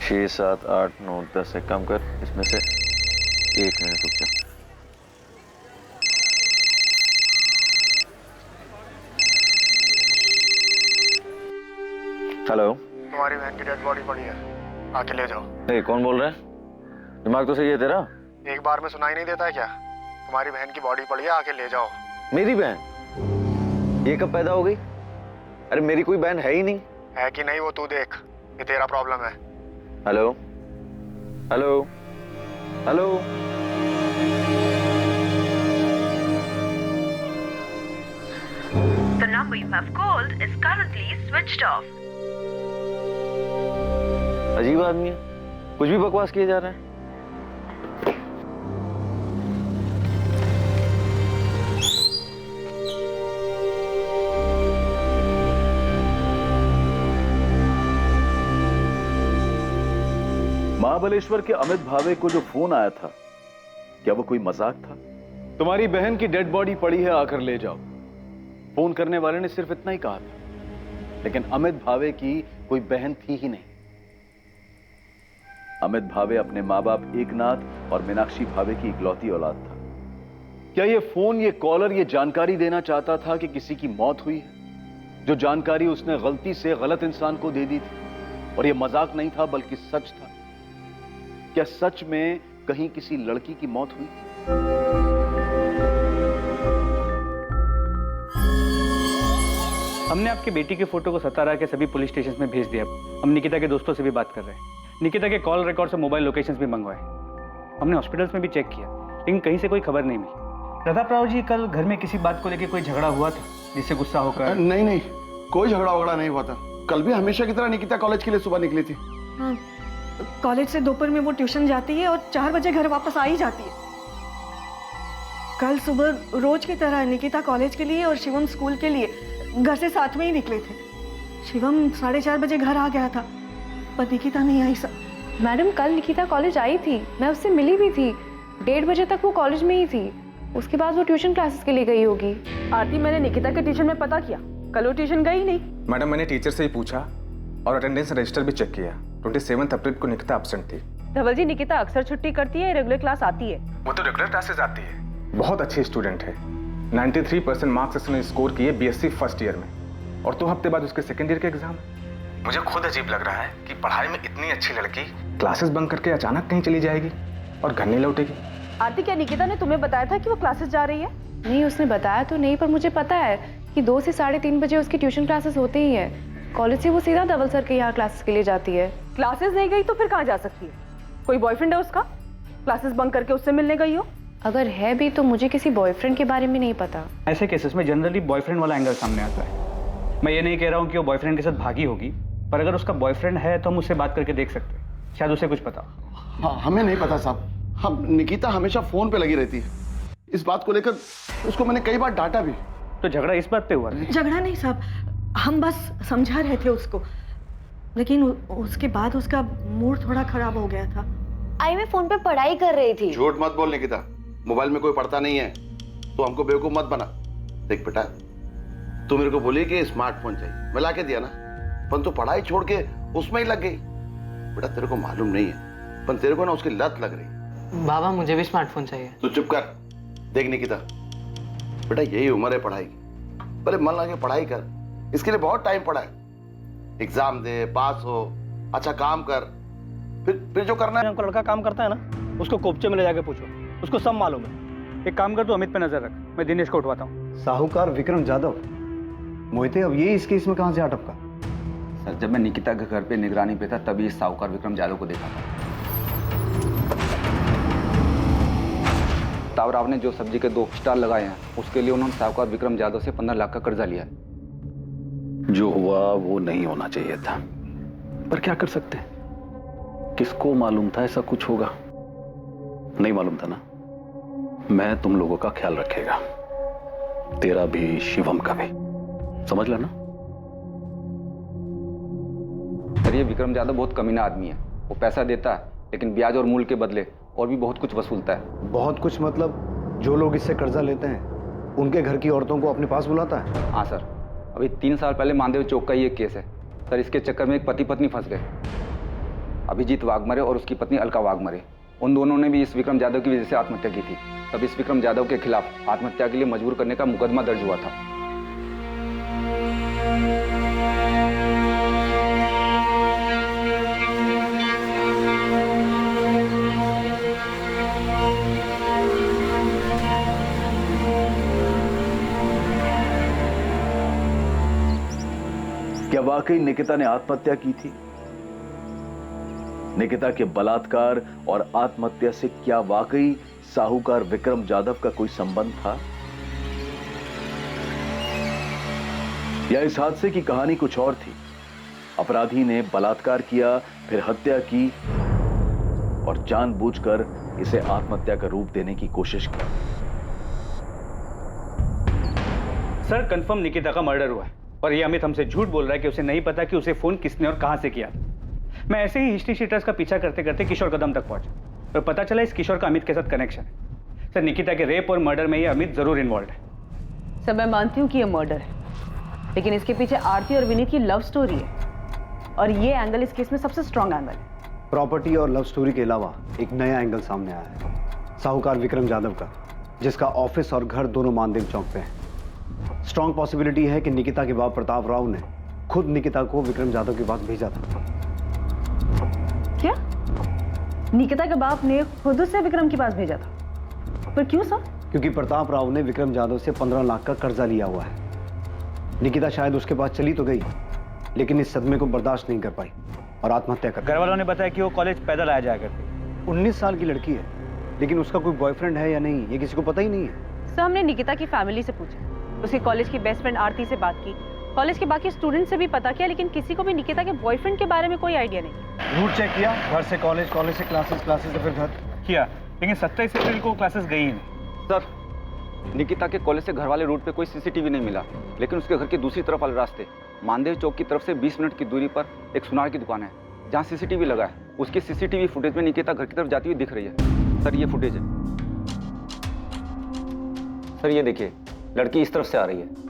6, 7, 8, 9, 10 से कम कर, इसमें से 1 मिनट रुक जा। हेलो, तुम्हारी बहन की डेड बॉडी पड़ी है, आके ले जाओ। कौन बोल रहा है? दिमाग तो सही है तेरा? एक बार में सुनाई नहीं देता है क्या? तुम्हारी बहन की बॉडी पड़ी है, आके ले जाओ। मेरी बहन? ये कब पैदा हो गई? अरे मेरी कोई बहन है ही नहीं। है कि नहीं वो तू देख, ये तेरा प्रॉब्लम है। Hello hello hello, The number you have called is currently switched off. अजीब आदमी है, कुछ भी बकवास किए जा रहे हैं। महाबलेश्वर के अमित भावे को जो फोन आया था, क्या वो कोई मजाक था? तुम्हारी बहन की डेड बॉडी पड़ी है, आकर ले जाओ। फोन करने वाले ने सिर्फ इतना ही कहा था, लेकिन अमित भावे की कोई बहन थी ही नहीं। अमित भावे अपने मां बाप एकनाथ और मीनाक्षी भावे की इकलौती औलाद था। क्या ये फोन, ये कॉलर ये जानकारी देना चाहता था कि किसी की मौत हुई है? जो जानकारी उसने गलती से गलत इंसान को दे दी थी, और ये मजाक नहीं था बल्कि सच था। क्या सच में कहीं किसी लड़की की मौत हुई? हमने आपकी बेटी के फोटो को सतारा के सभी पुलिस स्टेशन में भेज दिया। हम निकिता के दोस्तों से भी बात कर रहे हैं। निकिता के कॉल रिकॉर्ड से मोबाइल लोकेशंस भी मंगवाए। हमने हॉस्पिटल्स में भी चेक किया, लेकिन कहीं से कोई खबर नहीं मिली। प्रताप राव जी, कल घर में किसी बात को लेकर कोई झगड़ा हुआ था जिससे गुस्सा होकर? नहीं, कोई झगड़ा वगड़ा नहीं हुआ था। कल भी हमेशा की तरह निकिता कॉलेज के लिए सुबह निकली थी। हाँ, कॉलेज से दोपहर में वो ट्यूशन जाती है और 4 बजे घर वापस आ ही जाती है। कल सुबह रोज की तरह निकिता कॉलेज के लिए और शिवम स्कूल के लिए घर से साथ में ही निकले थे। शिवम 4:30 बजे घर आ गया था, पर निकिता नहीं आई। मैडम, कल निकिता कॉलेज आई थी, मैं उससे मिली भी थी। 1:30 बजे तक वो कॉलेज में ही थी। उसके बाद वो ट्यूशन क्लासेस के लिए गई होगी। आरती, मैंने निकिता के ट्यूशन में पता किया, कल वो ट्यूशन गई नहीं। मैडम, मैंने टीचर से ही पूछा और अटेंडेंस रजिस्टर भी चेक किया। 27 अप्रैल को निकिता एब्सेंट थी। धवल जी, निकिता अक्सर छुट्टी करती है, रेगुलर क्लास आती है। वो तो रेगुलर क्लासेस आती है। बहुत अच्छी स्टूडेंट है। 93% मार्क्स उसने स्कोर किए बीएससी फर्स्ट ईयर में, और 2 हफ्ते बाद उसके सेकंड ईयर के एग्जाम। मुझे खुद अजीब लग रहा है कि पढ़ाई में इतनी अच्छी लड़की क्लासेस बंक करके अचानक कहीं चली जाएगी और घर नहीं लौटेगी। आरती, क्या निकिता ने तुम्हें बताया था कि वो क्लासेस जा रही है? नहीं, उसने बताया तो नहीं, पर मुझे पता है कि 2 से 3:30 बजे उसकी ट्यूशन क्लासेस होती ही है। कॉलेज से वो सीधा धवल सर के यहाँ क्लासेस के लिए जाती है। क्लासेस नहीं गई तो फिर कहाँ जा सकती है? कोई बॉयफ्रेंड है उसका? क्लासेस बंक करके उससे मिलने गई हो? अगर है भी तो मुझे किसी बॉयफ्रेंड के बारे में नहीं पता। ऐसे केसेस में जनरली बॉयफ्रेंड वाला एंगल सामने आता है। मैं ये नहीं कह रहा हूँ कि वो बॉयफ्रेंड के साथ भागी होगी, पर अगर उसका बॉयफ्रेंड है तो हम उससे बात करके देख सकते हैं, शायद उसे कुछ पता। हाँ, हमें नहीं पता साहब। हम निकिता हमेशा फोन पे लगी रहती है। इस बात को लेकर उसको मैंने कई बार डांटा भी। तो झगड़ा इस बात पे हुआ? झगड़ा नहीं साहब, हम बस समझा रहे थे उसको, लेकिन उसके बाद उसका मूड थोड़ा खराब हो गया था। आई मैं फोन पे पढ़ाई कर रही थी। झूठ मत बोल निकिता, मोबाइल में कोई पढ़ता नहीं है, तो हमको बेवकूफ मत बना। देख बेटा, तू मेरे को बोली कि स्मार्टफोन चाहिए, मैं ला के दिया ना, पर तू पढ़ाई छोड़ के उसमें ही लग गई। बेटा तेरे को मालूम नहीं है, पर तेरे को ना उसकी लत लग रही। बाबा, मुझे भी स्मार्टफोन चाहिए। तू चुप कर। देख निकिता, बेटा यही उम्र है पढ़ाई की, पहले मन लगा के पढ़ाई कर। इसके लिए बहुत टाइम पड़ा है। एग्जाम दे, पास हो, अच्छा काम कर, फिर जो करना है। लड़का काम करता है ना, उसको कोपचे में ले जाके पूछो, उसको सब मालूम है। एक काम कर, तू अमित पे नजर रख, मैं दिनेश को उठवाता हूँ। साहूकार विक्रम जाधव, मोहिते अब ये इस केस में कहां से अटका? सर, जब मैं निकिता के घर पे निगरानी पे था तभी इस साहूकार विक्रम जाधव को देखा था। तावराव ने जो सब्जी के 2 स्टॉल लगाए हैं, उसके लिए उन्होंने साहूकार विक्रम जाधव से 15 लाख का कर्जा लिया है। जो हुआ वो नहीं होना चाहिए था, पर क्या कर सकते हैं? किसको मालूम था ऐसा कुछ होगा? नहीं मालूम था ना। मैं तुम लोगों का ख्याल रखेगा, तेरा भी शिवम का भी, समझ लेना। सर, ये विक्रम जाधव बहुत कमीना आदमी है। वो पैसा देता है, लेकिन ब्याज और मूल्य के बदले और भी बहुत कुछ वसूलता है। बहुत कुछ मतलब जो लोग इससे कर्जा लेते हैं उनके घर की औरतों को अपने पास बुलाता है? हाँ सर, अभी 3 साल पहले मानदेव चौक का ही एक केस है सर। इसके चक्कर में एक पति पत्नी फंस गए। अभिजीत वाघमरे और उसकी पत्नी अलका वाघमरे। उन दोनों ने भी इस विक्रम जाधव की वजह से आत्महत्या की थी। तब इस विक्रम जाधव के खिलाफ आत्महत्या के लिए मजबूर करने का मुकदमा दर्ज हुआ था। क्या वाकई निकिता ने आत्महत्या की थी? निकिता के बलात्कार और आत्महत्या से क्या वाकई साहूकार विक्रम जाधव का कोई संबंध था, या इस हादसे की कहानी कुछ और थी? अपराधी ने बलात्कार किया, फिर हत्या की और जानबूझकर इसे आत्महत्या का रूप देने की कोशिश की। सर, कंफर्म निकिता का मर्डर हुआ है और ये अमित हमसे झूठ बोल रहा है कि उसे नहीं पता कि उसे फोन किसने और कहां से किया। मैं ऐसे ही हिस्ट्री शीटर्स का पीछा करते करते किशोर कदम तक पहुंचा और पता चला इस किशोर का अमित के साथ कनेक्शन है। सर, निकिता के रेप और मर्डर में ये अमित जरूर इन्वॉल्व है। सर, मैं मानती हूँ कि ये मर्डर है, लेकिन इसके पीछे आरती और विनीत की लव स्टोरी है और ये एंगल इस केस में सबसे स्ट्रॉन्ग एंगल है। प्रॉपर्टी और लव स्टोरी के अलावा एक नया एंगल सामने आया है, साहूकार विक्रम जाधव का, जिसका ऑफिस और घर दोनों मानदेव चौक पे है। स्ट्रॉन्ग पॉसिबिलिटी है कि निकिता के बाप प्रताप राव ने खुद निकिता को विक्रम जाधव के पास भेजा था। क्या? निकिता के बाप ने खुद से विक्रम के पास भेजा था? पर क्यों सर? क्योंकि प्रताप राव ने विक्रम जाधव से 15 लाख का कर्जा लिया हुआ है। निकिता शायद उसके पास चली तो गई, लेकिन इस सदमे को बर्दाश्त नहीं कर पाई और आत्महत्या कर। घर वालों ने बताया कि वो कॉलेज पैदल आया जाया करती। 19 साल की लड़की है, लेकिन उसका कोई बॉयफ्रेंड है या नहीं ये किसी को पता ही नहीं है। सर, हमने निकिता की फैमिली से पूछा, उसके कॉलेज की बेस्ट फ्रेंड आरती से बात की, कॉलेज के बाकी स्टूडेंट से भी पता किया, लेकिन किसी को भी निकिता के बॉयफ्रेंड के बारे में कोई आइडिया नहीं। रूट चेक किया, घर से कॉलेज, कॉलेज से क्लासेस, क्लासेस से फिर घर किया, लेकिन 27 अप्रैल को क्लासेस गई ही नहीं। सर, निकिता के कॉलेज से घर वाले रूट पे कोई सीसीटीवी नहीं मिला, लेकिन उसके घर की दूसरी तरफ वाले रास्ते मानदेव चौक की तरफ से 20 मिनट की दूरी पर एक सुनार की दुकान है जहाँ सीसीटीवी लगा है। उसकी सीसीटीवी फुटेज में निकिता घर की तरफ जाती हुई दिख रही है। सर, ये फुटेज है। सर, ये देखिए, लड़की इस तरफ से आ रही है।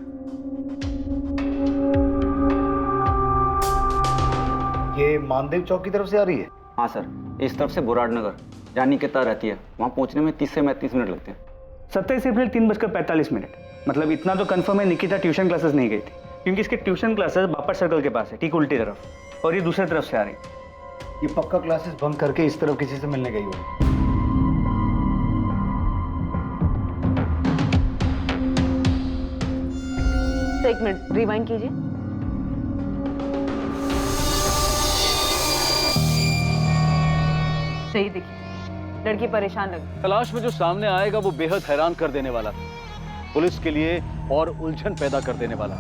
ये मानदेव चौक की तरफ से आ रही है? हाँ सर, इस तरफ से बुराड़ नगर जहाँ निकिता रहती है, वहाँ पहुँचने में 30 से 35 मिनट लगते हैं। 27 अप्रैल 3:45। मतलब इतना तो कंफर्म है निकिता ट्यूशन क्लासेस नहीं गई थी, क्योंकि इसके ट्यूशन क्लासेस बापर सर्कल के पास है, ठीक उल्टी तरफ, और ये दूसरी तरफ से आ रही। ये पक्का क्लासेस बंक करके इस तरफ किसी से मिलने गई होगी। एक मिनट रिवाइंड कीजिए। सही देखिए, लड़की परेशान लगी। तलाश में जो सामने आएगा वो बेहद हैरान कर देने वाला था, पुलिस के लिए और उलझन पैदा कर देने वाला।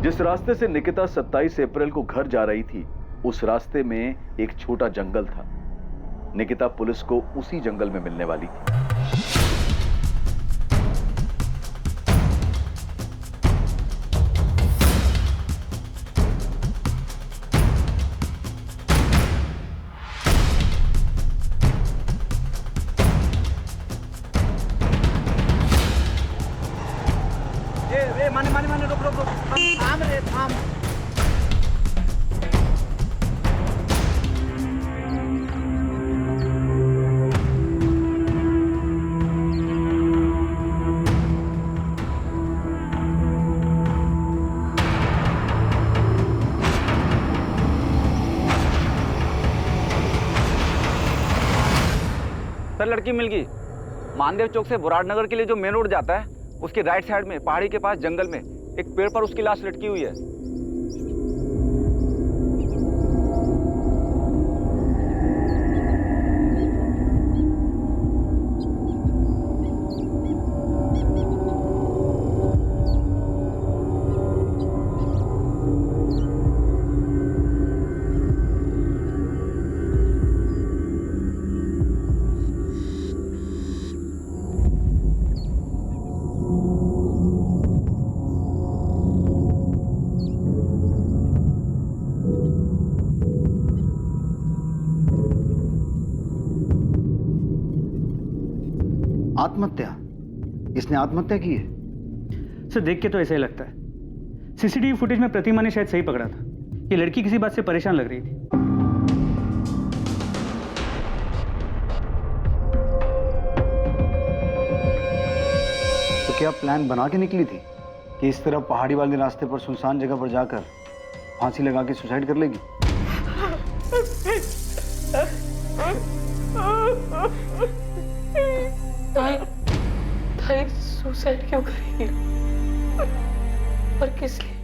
जिस रास्ते से निकिता 27 अप्रैल को घर जा रही थी, उस रास्ते में एक छोटा जंगल था। निकिता पुलिस को उसी जंगल में मिलने वाली थी। माने रुक रुक रुक, थाम रे थाम। सर, लड़की मिल गई। मानदेव चौक से बुराड़ नगर के लिए जो मेन रोड जाता है, उसके राइट साइड में पहाड़ी के पास जंगल में एक पेड़ पर उसकी लाश लटकी हुई है। आत्महत्या? इसने आत्महत्या की है? सर, देख के तो ऐसा ही लगता है। सीसीटीवी फुटेज में प्रतिमा ने शायद सही पकड़ा था। ये लड़की किसी बात से परेशान लग रही थी। क्या प्लान बना के निकली थी कि इस तरह पहाड़ी वाले रास्ते पर सुनसान जगह पर जाकर फांसी लगा के सुसाइड कर लेगी? सुसाइड क्यों करेगी और किस लिए?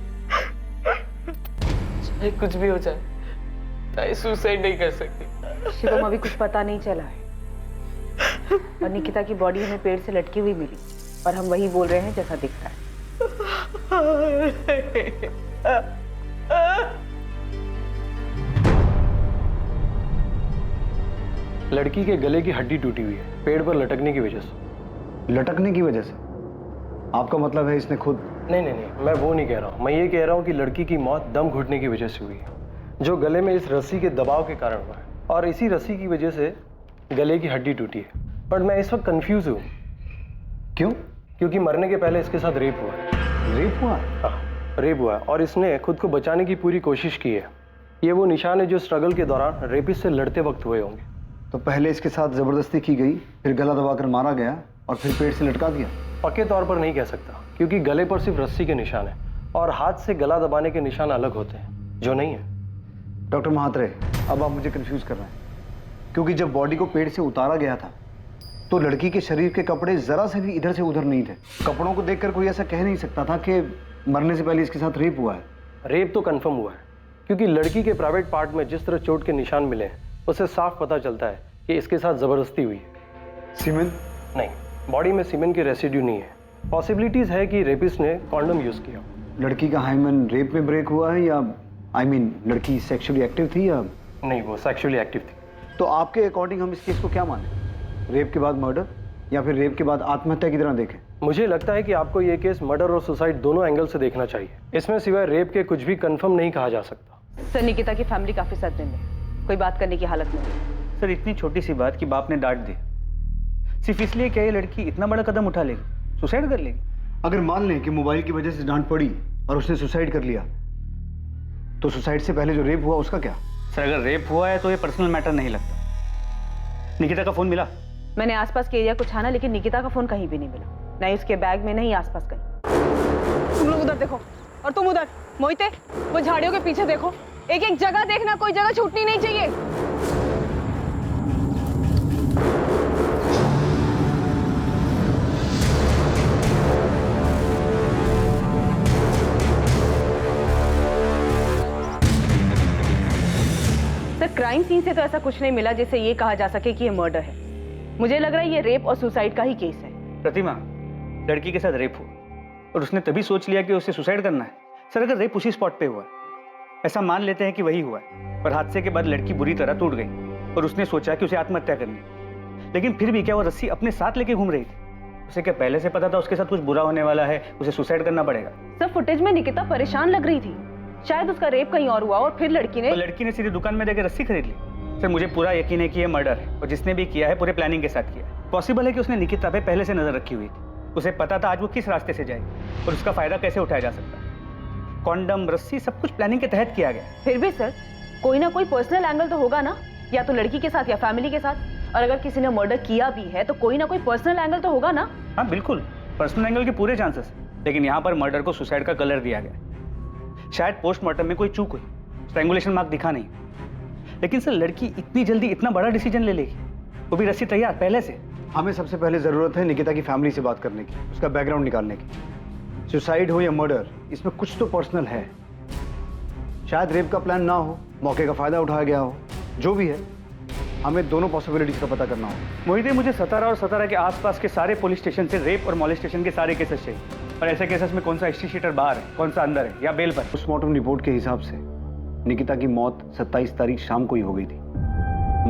चाहे कुछ भी हो जाए, ताई सुसाइड नहीं कर सकती। शिवम, अभी कुछ पता नहीं चला है और निकिता की बॉडी हमें पेड़ से लटकी हुई मिली और हम वही बोल रहे हैं जैसा दिख रहा है। लड़की के गले की हड्डी टूटी हुई है पेड़ पर लटकने की वजह से। लटकने की वजह से? आपका मतलब है इसने खुद? नहीं, मैं वो नहीं कह रहा हूँ। मैं ये कह रहा हूँ कि लड़की की मौत दम घुटने की वजह से हुई है, जो गले में इस रस्सी के दबाव के कारण हुआ है, और इसी रस्सी की वजह से गले की हड्डी टूटी है। बट मैं इस वक्त कंफ्यूज हूँ। क्यों? क्योंकि मरने के पहले इसके साथ रेप हुआ है। रेप हुआ? हाँ, रेप हुआ है और इसने खुद को बचाने की पूरी कोशिश की है। ये वो निशान है जो स्ट्रगल के दौरान रेपिस्ट से लड़ते वक्त हुए होंगे। तो पहले इसके साथ जबरदस्ती की गई, फिर गला दबाकर मारा गया और फिर पेड़ से लटका दिया? पक्के तौर पर नहीं कह सकता, क्योंकि गले पर सिर्फ रस्सी के निशान है और हाथ से गला दबाने के निशान अलग होते हैं, जो नहीं है। डॉक्टर महात्रे, अब आप मुझे कंफ्यूज कर रहे हैं, क्योंकि जब बॉडी को पेड़ से उतारा गया था तो लड़की के शरीर के कपड़े जरा से भी इधर से उधर नहीं थे। कपड़ों को देखकर कोई ऐसा कह नहीं सकता था कि मरने से पहले इसके साथ रेप हुआ है। रेप तो कंफर्म हुआ है, क्योंकि लड़की के प्राइवेट पार्ट में जिस तरह चोट के निशान मिले हैं उससे साफ पता चलता है कि इसके साथ जबरदस्ती हुई है। सीमेन? नहीं, बॉडी में सीमेन के रेसिड्यू नहीं है। पॉसिबिलिटीज है कि रेपिस्ट ने कॉन्डम यूज किया। लड़की का हाइमन रेप में ब्रेक हुआ है या लड़की सेक्सुअली एक्टिव थी या नहीं? वो सेक्सुअली एक्टिव थी। तो आपके अकॉर्डिंग हम इस केस को क्या माने? रेप के बाद मर्डर या फिर रेप के बाद आत्महत्या की तरह देखें? मुझे लगता है कि आपको ये केस मर्डर और सुसाइड दोनों एंगल से देखना चाहिए। इसमें सिवाय रेप के कुछ भी कंफर्म नहीं कहा जा सकता। सर, निकिता की फैमिली काफी सदमे में, कोई बात करने की हालत में नहीं। सर, इतनी छोटी सी बात कि बाप ने डांट दी, सिर्फ इसलिए क्या ये लड़की इतना बड़ा कदम उठा लेगी, सुसाइड कर लेगी? अगर मान लें कि मोबाइल की वजह से डांट पड़ी और उसने सुसाइड कर लिया, तो सुसाइड से पहले जो रेप हुआ उसका क्या? सर, अगर रेप हुआ है तो ये पर्सनल मैटर नहीं लगता। निकिता का फोन मिला? मैंने आसपास के एरिया को छाना, लेकिन निकिता का फोन कहीं भी नहीं मिला, नहीं उसके बैग में, नहीं आसपास कहीं। तुम लोग उधर देखो और तुम उधर। मोहिते, वो झाड़ियों के पीछे देखो, एक एक जगह देखना, कोई जगह छूटनी नहीं चाहिए। सर, क्राइम सीन से तो ऐसा कुछ नहीं मिला जिससे ये कहा जा सके कि ये मर्डर है। मुझे लग रहा है ये रेप और सुसाइड का ही केस है। प्रतिमा, लड़की के साथ रेप हुआ और उसने तभी सोच लिया कि उसे सुसाइड करना है। सर, अगर रेप उसी स्पॉट पे हुआ है, ऐसा मान लेते हैं कि वही हुआ है, पर हादसे के बाद लड़की बुरी तरह टूट गई और उसने सोचा कि उसे आत्महत्या करनी है। लेकिन फिर भी क्या वो रस्सी अपने साथ लेके घूम रही थी? उसे क्या पहले से पता था उसके साथ कुछ बुरा होने वाला है, उसे सुसाइड करना पड़ेगा? सर, फुटेज में निकिता परेशान लग रही थी, शायद उसका रेप कहीं और हुआ और फिर लड़की ने सीधे दुकान में देकर रस्सी खरीद ली। सर, मुझे पूरा यकीन है कि ये मर्डर है और जिसने भी किया है पूरे प्लानिंग के साथ किया है। पॉसिबल है कि उसने निकिता पे पहले से नजर रखी हुई थी, उसे पता था आज वो किस रास्ते से जाएगी और उसका फायदा कैसे उठाया जा सकता है। कॉन्डम, रस्सी, सब कुछ प्लानिंग के तहत किया गया। फिर भी सर, कोई ना कोई पर्सनल एंगल तो होगा ना, या तो लड़की के साथ या फैमिली के साथ। और अगर किसी ने मर्डर किया भी है तो कोई ना कोई पर्सनल एंगल तो होगा ना। हाँ बिल्कुल, पर्सनल एंगल के पूरे चांसेस, लेकिन यहाँ पर मर्डर को सुसाइड का कलर दिया गया। शायद पोस्टमार्टम में कोई चूक हुई, स्ट्रैंगुलेशन मार्क दिखा नहीं, लेकिन सर लड़की इतनी जल्दी इतना बड़ा डिसीजन ले लेगी, वो भी रस्सी तैयार पहले से? हमें सबसे पहले जरूरत है निकिता की फैमिली से बात करने की, उसका बैकग्राउंड निकालने की। सुसाइड हो या मर्डर, इसमें कुछ तो पर्सनल है। शायद रेप का प्लान ना हो, मौके का फायदा उठाया गया हो, जो भी है हमें दोनों पॉसिबिलिटीज का पता करना होगा। मोहित, मुझे सतारा और सतारा के आसपास के सारे पुलिस स्टेशन से रेप और मॉलेस्टेशन के सारे केसेस चाहिए, और ऐसे केसेस में कौन सा हिस्ट्री शीटर बाहर है, कौन सा अंदर है या बेल पर। पोस्टमार्टम रिपोर्ट के हिसाब से निकिता की मौत 27 तारीख शाम को ही हो गई थी।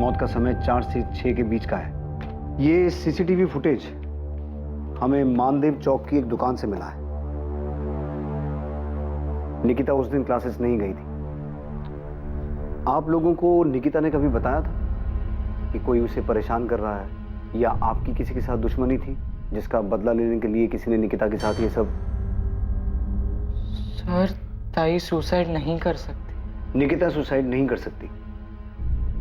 मौत का समय 4 से 6 के बीच का है। ये सीसीटीवी फुटेज हमें मानदेव चौक की एक दुकान से मिला है। निकिता उस दिन क्लासेस नहीं गई थी। आप लोगों को निकिता ने कभी बताया था कि कोई उसे परेशान कर रहा है या आपकी किसी के साथ दुश्मनी थी जिसका बदला लेने के लिए किसी ने निकिता के साथ ये सब? सर, ताई सुसाइड नहीं कर सकती। निकिता सुसाइड नहीं कर सकती,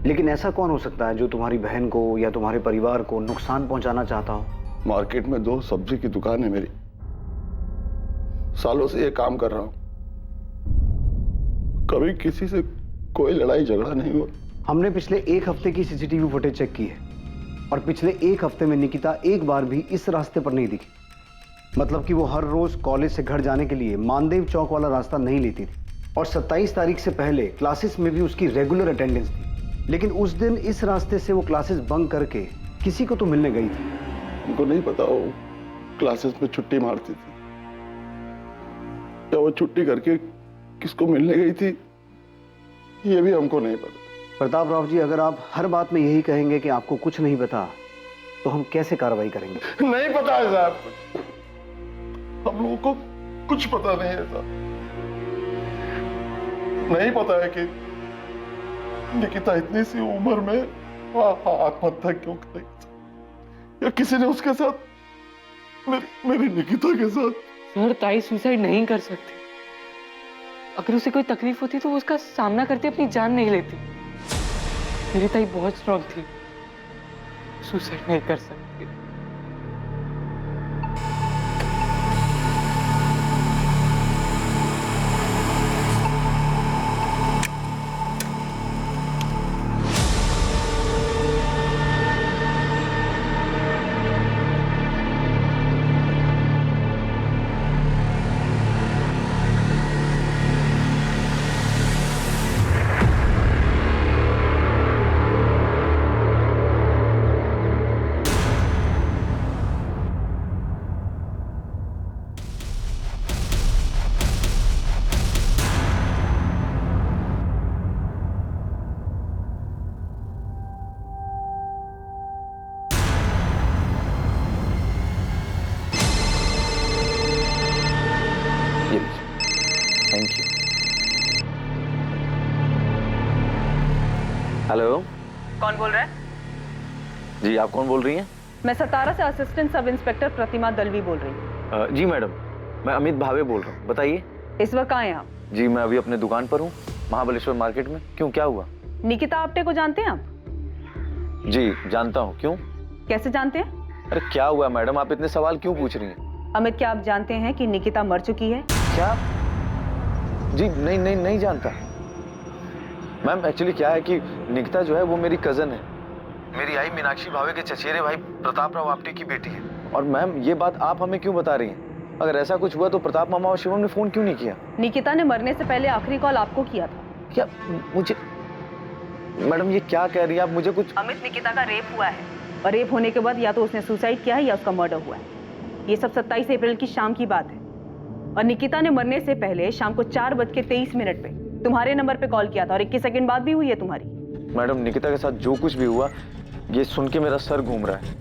लेकिन ऐसा कौन हो सकता है जो तुम्हारी बहन को या तुम्हारे परिवार को नुकसान पहुंचाना चाहता हो? मार्केट में 2 सब्जी की दुकान है मेरी, सालों से ये काम कर रहा हूं, कभी किसी से कोई लड़ाई झगड़ा नहीं हुआ। हमने पिछले एक हफ्ते की सीसीटीवी फुटेज चेक की है और पिछले एक हफ्ते में निकिता एक बार भी इस रास्ते पर नहीं दिखी। मतलब कि वो हर रोज कॉलेज से घर जाने के लिए मानदेव चौक वाला रास्ता नहीं लेती थी और 27 तारीख से पहले क्लासेस में भी उसकी रेगुलर अटेंडेंस थी। लेकिन उस दिन इस रास्ते से वो क्लासेस बंक करके किसी को तो मिलने गई थी। उनको नहीं पता वो क्लासेस में छुट्टी मारती थी या वो छुट्टी करके किसको मिलने गई थी, ये भी हमको नहीं पता। प्रताप राव जी, अगर आप हर बात में यही कहेंगे कि आपको कुछ नहीं पता, तो हम कैसे कार्रवाई करेंगे? नहीं पता है साहब, हम लोगों को कुछ पता नहीं है साहब। नहीं पता है कि निकिता इतनी सी उम्र में आत्महत्या क्यों करेगी, या किसी ने उसके साथ मेरी निकिता के साथ। सर, ताई सुसाइड नहीं कर सकती। अगर उसे कोई तकलीफ होती तो वो उसका सामना करते अपनी जान नहीं लेती। मेरी ताई बहुत स्ट्रांग थी, सुसाइड नहीं कर सकती। हेलो, कौन बोल रहा है? जी आप कौन बोल रही हैं? मैं सतारा से असिस्टेंट सब इंस्पेक्टर प्रतिमा दलवी बोल रही हूँ। जी मैडम, मैं अमित भावे बोल रहा हूँ, बताइए। इस वक्त कहाँ हैं आप? जी मैं अभी अपने दुकान पर हूँ, महाबलेश्वर मार्केट में। क्यों, क्या हुआ? निकिता आप्टे को जानते हैं आप? जी जानता हूँ। क्यों? कैसे जानते हैं? अरे क्या हुआ मैडम, आप इतने सवाल क्यों पूछ रही हैं? अमित, क्या आप जानते हैं कि निकिता मर चुकी है? क्या? जी नहीं जानता मैम। एक्चुअली क्या है कि निकिता जो है वो मेरी कजन है, मेरी आई मीनाक्षी भावे के चचेरे भाई प्रताप राव आप्टे की बेटी है। और मैम ये बात आप हमें क्यों बता रही हैं? अगर ऐसा कुछ हुआ तो प्रताप मामा और शिवम ने फोन क्यों नहीं किया? निकिता ने मरने से पहले आखिरी कॉल आपको किया था। क्या? मुझे मैडम ये क्या कह रही है आप? मुझे कुछ। अमित, निकिता का रेप हुआ है और रेप होने के बाद या तो उसने सुसाइड किया है या उसका मर्डर हुआ है। ये सब 27 अप्रैल की शाम की बात है और निकिता ने मरने से पहले शाम को 4:23 पे तुम्हारे नंबर पे कॉल किया था और 21 सेकंड बाद भी हुई है तुम्हारी। मैडम निकिता के साथ जो कुछ भी हुआ ये सुन के मेरा सर घूम रहा है।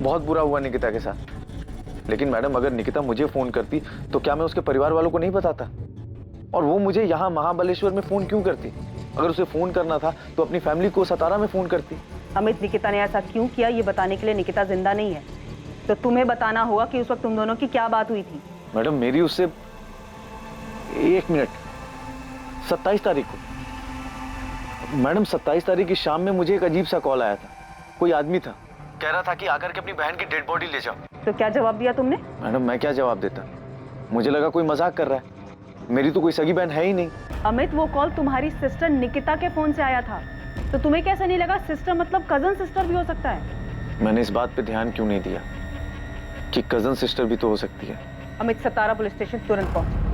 बहुत बुरा हुआ निकिता के साथ। लेकिन मैडम अगर निकिता मुझे फोन करती तो क्या मैं उसके परिवार वालों को नहीं बताता? और वो मुझे यहाँ महाबलेश्वर में फोन क्यों करती? अगर उसे फोन करना था तो अपनी फैमिली को सतारा में फोन करती। अमित, निकिता ने ऐसा क्यों किया ये बताने के लिए निकिता जिंदा नहीं है, तो तुम्हें बताना होगा कि उस वक्त तुम दोनों की क्या बात हुई थी। मैडम मेरी उससे 1 मिनट 27 तारीख को मैडम 27 तारीख की शाम में मुझे एक अजीब सा कॉल आया था। कोई आदमी था, कह रहा था कि आकर के अपनी बहन की डेड बॉडी ले जाओ। तो क्या जवाब दिया तुमने? मैडम मैं क्या जवाब देता, मुझे लगा कोई मजाक कर रहा है। मेरी तो कोई सगी बहन है ही नहीं। अमित, वो कॉल तुम्हारी सिस्टर निकिता के फोन से आया था, तो तुम्हें कैसा नहीं लगा? सिस्टर मतलब कजन सिस्टर भी हो सकता है। मैंने इस बात पे ध्यान क्यों नहीं दिया कि कजन सिस्टर भी तो हो सकती है। अमित, सतारा पुलिस स्टेशन तुरंत पहुंचे।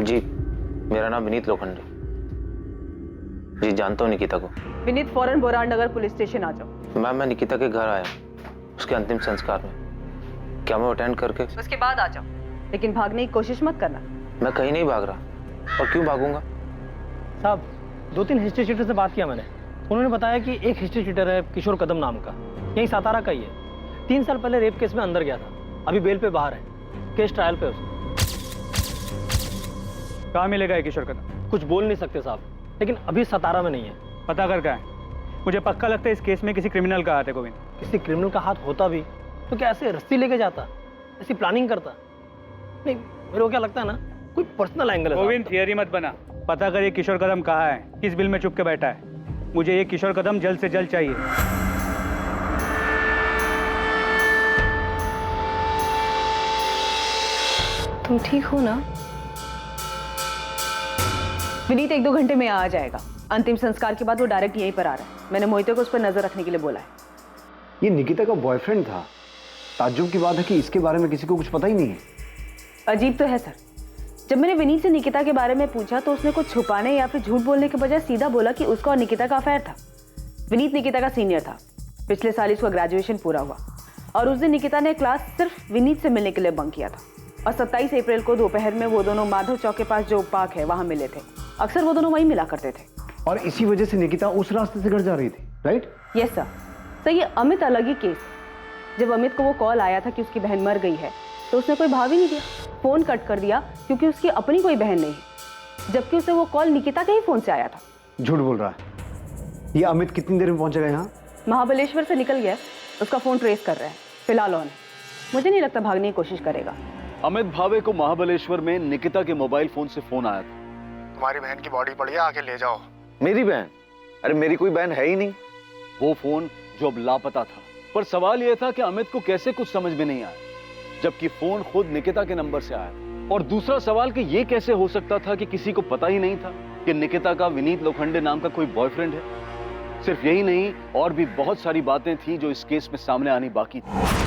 जी मेरा नाम विनीत लोखंडे। जी जानता हूँ निकिता को। विनीत, फौरन बोरान नगर पुलिस स्टेशन आ जाओ। मैम मैं निकिता के घर आया उसके अंतिम संस्कार में, क्या मैं अटेंड करके? उसके बाद आ जाओ, लेकिन भागने की कोशिश मत करना। मैं कहीं नहीं भाग रहा। और क्यों भागूंगा? साहब 2-3 हिस्ट्री शीटर से बात किया मैंने, उन्होंने बताया कि एक हिस्ट्री शीटर है किशोर कदम नाम का, यही सातारा का ही है। 3 साल पहले रेप केस में अंदर गया था, अभी बेल पे बाहर है। केस ट्रायल पे उसका। कहाँ मिलेगा ये किशोर कदम? कुछ बोल नहीं सकते साहब, लेकिन अभी सतारा में नहीं है। पता कर क्या है? मुझे पक्का लगता है इस केस में किसी क्रिमिनल का हाथ है गोविंद। किसी क्रिमिनल का हाथ होता भी तो क्या ऐसे रस्सी लेके जाता, ऐसी प्लानिंग करता? नहीं, मेरे को क्या लगता है ना, कोई पर्सनल एंगल है। गोविंद थियरी मत बना, पता कर ये किशोर कदम कहाँ है, किस बिल में चुप के बैठा है। मुझे ये किशोर कदम जल्द से जल्द चाहिए। तुम ठीक हो ना? विनीत 1-2 घंटे में आ जाएगा। अंतिम संस्कार के बाद वो डायरेक्ट यहीं पर आ रहा है। मैंने मोहिते को उस पर नजर रखने के लिए बोला है। ये निकिता का बॉयफ्रेंड था। ताज्जुब की बात है कि इसके बारे में किसी को कुछ पता ही नहीं है। अजीब तो है सर। जब मैंने विनीत से निकिता के बारे में पूछा तो उसने कुछ छुपाने या फिर झूठ बोलने के बजाय सीधा बोला कि उसका और निकिता का अफेयर था। विनीत निकिता का सीनियर था। पिछले साल इसका ग्रेजुएशन पूरा हुआ और उस दिन निकिता ने क्लास सिर्फ विनीत से मिलने के लिए बंक किया था। और 27 अप्रैल को दोपहर में वो दोनों माधव चौक के पास जो पार्क है वहां मिले थे। अक्सर वो दोनों वहीं मिला करते थे। और इसी वजह से निकिता उस रास्ते से घर जा रही थी, राइट? Yes sir. सर ये अमित अलग ही केस। जब अमित को वो कॉल आया था कि उसकी बहन मर गई है तो उसने कोई भाव ही नहीं दिया, फोन कट कर दिया क्योंकि उसकी अपनी कोई बहन नहीं है, जबकि उसे वो कॉल निकिता के ही फोन से आया था। झूठ बोल रहा है। ये अमित कितनी देर में पहुंचेगा यहाँ? महाबलेश्वर से निकल गया, उसका फोन ट्रेस कर रहा है फिलहाल ऑन। मुझे नहीं लगता भागने की कोशिश करेगा। अमित भावे को महाबलेश्वर में निकिता के मोबाइल फोन से फोन आया था। तुम्हारी बहन की बॉडी पड़ी है, आके ले जाओ। मेरी बहन? अरे मेरी कोई बहन है ही नहीं। वो फोन जो अब लापता था, पर सवाल यह था कि अमित को कैसे कुछ समझ में नहीं आया, जबकि फोन खुद निकिता के नंबर से आया। और दूसरा सवाल कि यह कैसे हो सकता था कि किसी को पता ही नहीं था कि निकिता का विनीत लोखंडे नाम का कोई बॉयफ्रेंड है। सिर्फ यही नहीं, और भी बहुत सारी बातें थी जो इस केस में सामने आनी बाकी थी।